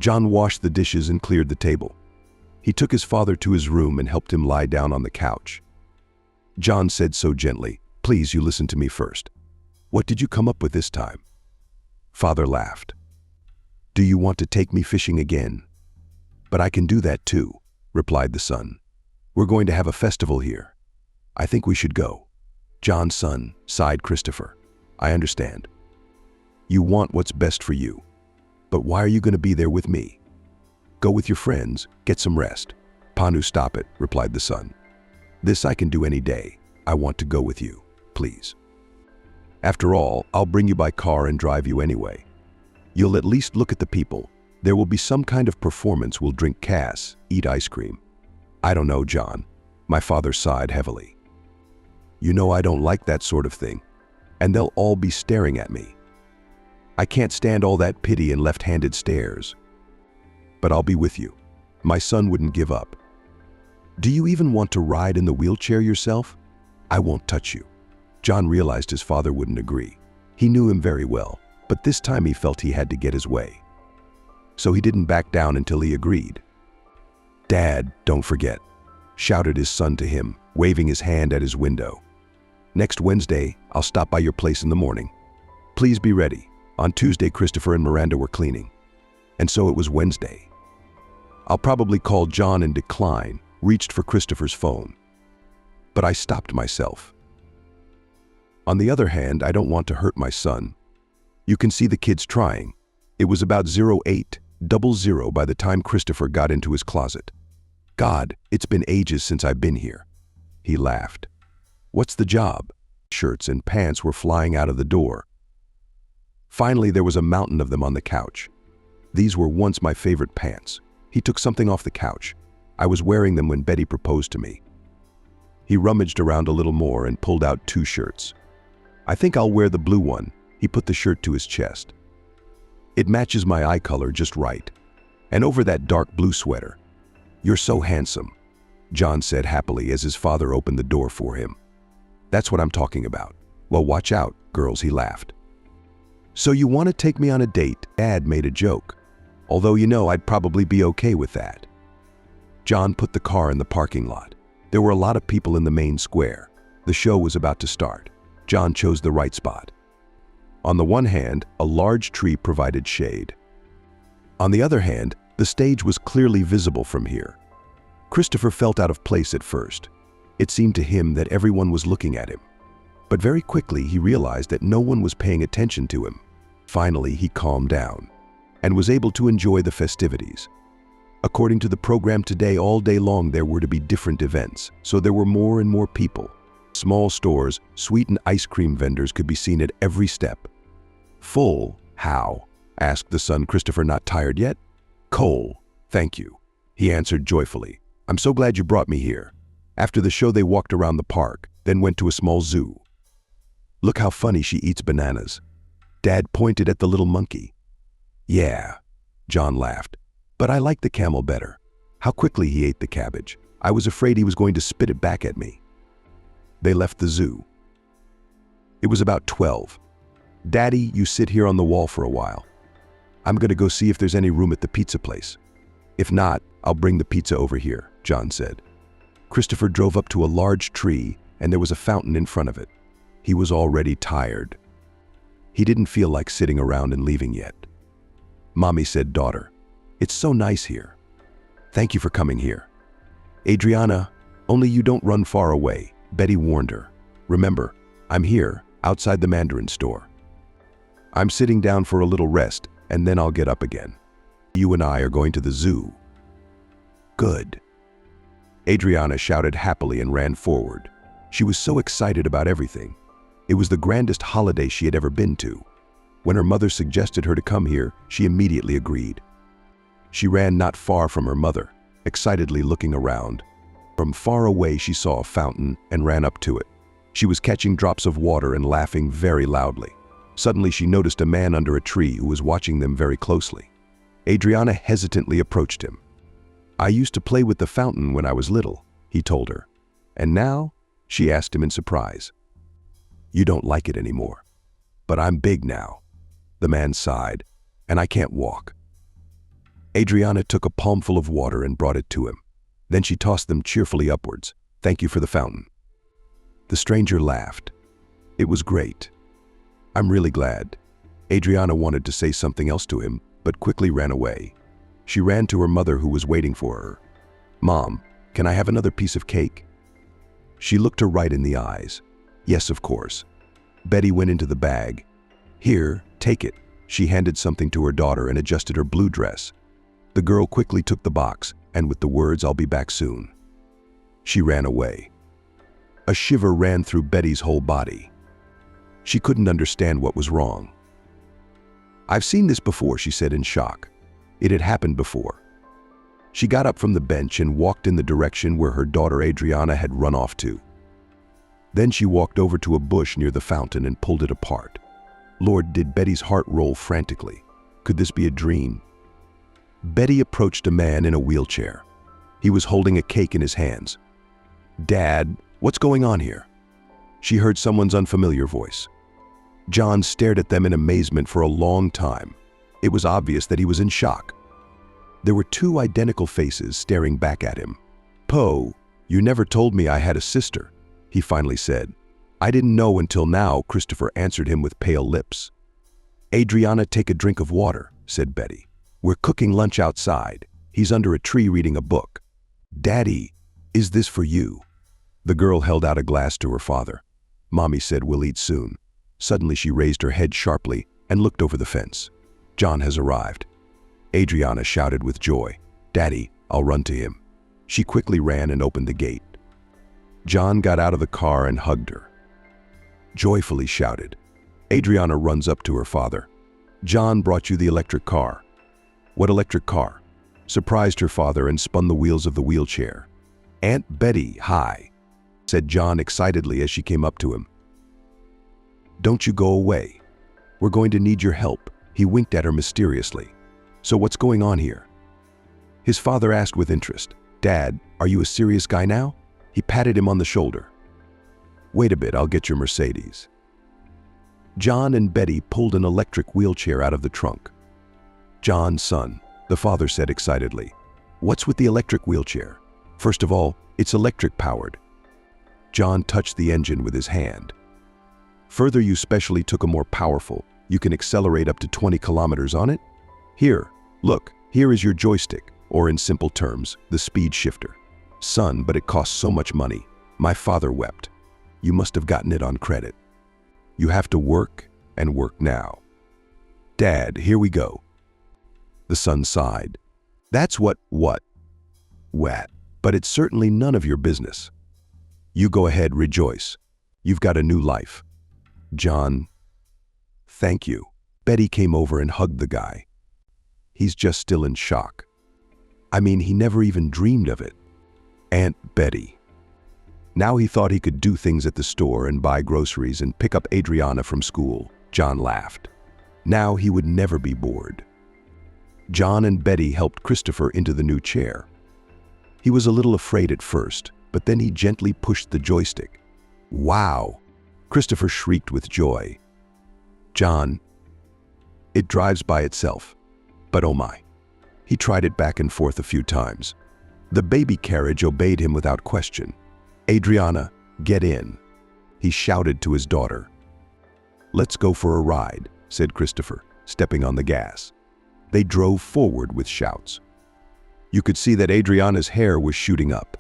John washed the dishes and cleared the table. He took his father to his room and helped him lie down on the couch. John said so gently, please, you listen to me first. What did you come up with this time? Father laughed. Do you want to take me fishing again? But I can do that too, replied the son. We're going to have a festival here. I think we should go. John's son, sighed Christopher. I understand. You want what's best for you. But why are you going to be there with me? Go with your friends, get some rest. Panu, stop it, replied the son. This I can do any day. I want to go with you, please. After all, I'll bring you by car and drive you anyway. You'll at least look at the people. There will be some kind of performance. We'll drink Cass, eat ice cream. I don't know, John. My father sighed heavily. You know I don't like that sort of thing. And they'll all be staring at me. I can't stand all that pity and left-handed stares. But I'll be with you. My son wouldn't give up. Do you even want to ride in the wheelchair yourself? I won't touch you. John realized his father wouldn't agree. He knew him very well, but this time he felt he had to get his way. So he didn't back down until he agreed. Dad, don't forget, shouted his son to him, waving his hand at his window. Next Wednesday, I'll stop by your place in the morning. Please be ready. On Tuesday, Christopher and Miranda were cleaning. And so it was Wednesday. I'll probably call John and decline, reached for Christopher's phone. But I stopped myself. On the other hand, I don't want to hurt my son. You can see the kids trying. It was about 0800 by the time Christopher got into his closet. God, it's been ages since I've been here. He laughed. What's the job? Shirts and pants were flying out of the door. Finally, there was a mountain of them on the couch. These were once my favorite pants. He took something off the couch. I was wearing them when Betty proposed to me. He rummaged around a little more and pulled out 2 shirts. I think I'll wear the blue one. He put the shirt to his chest. It matches my eye color just right. And over that dark blue sweater. You're so handsome, John said happily as his father opened the door for him. That's what I'm talking about. Well, watch out, girls, he laughed. So you want to take me on a date? Dad made a joke. although I'd probably be okay with that. John put the car in the parking lot. There were a lot of people in the main square. The show was about to start. John chose the right spot. On the one hand, a large tree provided shade. On the other hand, the stage was clearly visible from here. Christopher felt out of place at first. It seemed to him that everyone was looking at him. But very quickly he realized that no one was paying attention to him. Finally, he calmed down and was able to enjoy the festivities. According to the program today, all day long there were to be different events, so there were more and more people. Small stores, sweet and ice cream vendors could be seen at every step. Full? How? Asked the son. Christopher, not tired yet? Coal, thank you, he answered joyfully. I'm so glad you brought me here. After the show they walked around the park, then went to a small zoo. Look how funny she eats bananas. Dad pointed at the little monkey. Yeah, John laughed, but I like the camel better. How quickly he ate the cabbage. I was afraid he was going to spit it back at me. They left the zoo. It was about 12. Daddy, you sit here on the wall for a while. I'm going to go see if there's any room at the pizza place. If not, I'll bring the pizza over here, John said. Christopher drove up to a large tree, and there was a fountain in front of it. He was already tired. He didn't feel like sitting around and leaving yet. Mommy said, daughter, it's so nice here. Thank you for coming here. Adriana, only you don't run far away, Betty warned her. Remember, I'm here, outside the Mandarin store. I'm sitting down for a little rest, and then I'll get up again. You and I are going to the zoo. Good. Adriana shouted happily and ran forward. She was so excited about everything. It was the grandest holiday she had ever been to. When her mother suggested her to come here, she immediately agreed. She ran not far from her mother, excitedly looking around. From far away she saw a fountain and ran up to it. She was catching drops of water and laughing very loudly. Suddenly she noticed a man under a tree who was watching them very closely. Adriana hesitantly approached him. I used to play with the fountain when I was little, he told her. And now? She asked him in surprise. You don't like it anymore. But I'm big now. The man sighed, and I can't walk. Adriana took a palmful of water and brought it to him. Then she tossed them cheerfully upwards. Thank you for the fountain. The stranger laughed. It was great. I'm really glad. Adriana wanted to say something else to him, but quickly ran away. She ran to her mother who was waiting for her. Mom, can I have another piece of cake? She looked her right in the eyes. Yes, of course. Betty went into the bag. Here, take it. She handed something to her daughter and adjusted her blue dress. The girl quickly took the box, and with the words, I'll be back soon, she ran away. A shiver ran through Betty's whole body. She couldn't understand what was wrong. I've seen this before, she said in shock. It had happened before. She got up from the bench and walked in the direction where her daughter Adriana had run off to. Then she walked over to a bush near the fountain and pulled it apart. Lord, did Betty's heart roll frantically. Could this be a dream? Betty approached a man in a wheelchair. He was holding a cake in his hands. Dad, what's going on here? She heard someone's unfamiliar voice. John stared at them in amazement for a long time. It was obvious that he was in shock. There were two identical faces staring back at him. Poe, you never told me I had a sister, he finally said. I didn't know until now, Christopher answered him with pale lips. Adriana, take a drink of water, said Betty. We're cooking lunch outside. He's under a tree reading a book. Daddy, is this for you? The girl held out a glass to her father. Mommy said we'll eat soon. Suddenly she raised her head sharply and looked over the fence. John has arrived. Adriana shouted with joy. Daddy, I'll run to him. She quickly ran and opened the gate. John got out of the car and hugged her. Joyfully shouted. Adriana runs up to her father. John brought you the electric car. What electric car? Surprised her father and spun the wheels of the wheelchair. Aunt Betty, hi, said John excitedly as she came up to him. Don't you go away. We're going to need your help, he winked at her mysteriously. So what's going on here? His father asked with interest. Dad, are you a serious guy now? He patted him on the shoulder. Wait a bit, I'll get your Mercedes. John and Betty pulled an electric wheelchair out of the trunk. John, son, the father said excitedly. "What's with the electric wheelchair? First of all, it's electric-powered." John touched the engine with his hand. "Further, you specially took a more powerful. You can accelerate up to 20 kilometers on it? Here, look, here is your joystick, or in simple terms, the speed shifter. Son, but it costs so much money." My father wept. "You must have gotten it on credit. You have to work and work now." "Dad, here we go." The son sighed. "That's what? But it's certainly none of your business. You go ahead, rejoice. You've got a new life." "John, thank you." Betty came over and hugged the guy. "He's just still in shock. I mean, he never even dreamed of it." Aunt Betty. Now he thought he could do things at the store and buy groceries and pick up Adriana from school. John laughed. Now he would never be bored. John and Betty helped Christopher into the new chair. He was a little afraid at first, but then he gently pushed the joystick. "Wow!" Christopher shrieked with joy. "John, it drives by itself. But oh my." He tried it back and forth a few times. The baby carriage obeyed him without question. "Adriana, get in," he shouted to his daughter. "Let's go for a ride," said Christopher, stepping on the gas. They drove forward with shouts. You could see that Adriana's hair was shooting up.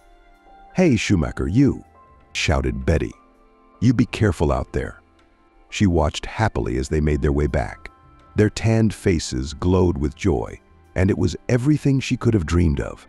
"Hey, Schumacher, you!" shouted Betty. "You be careful out there." She watched happily as they made their way back. Their tanned faces glowed with joy, and it was everything she could have dreamed of.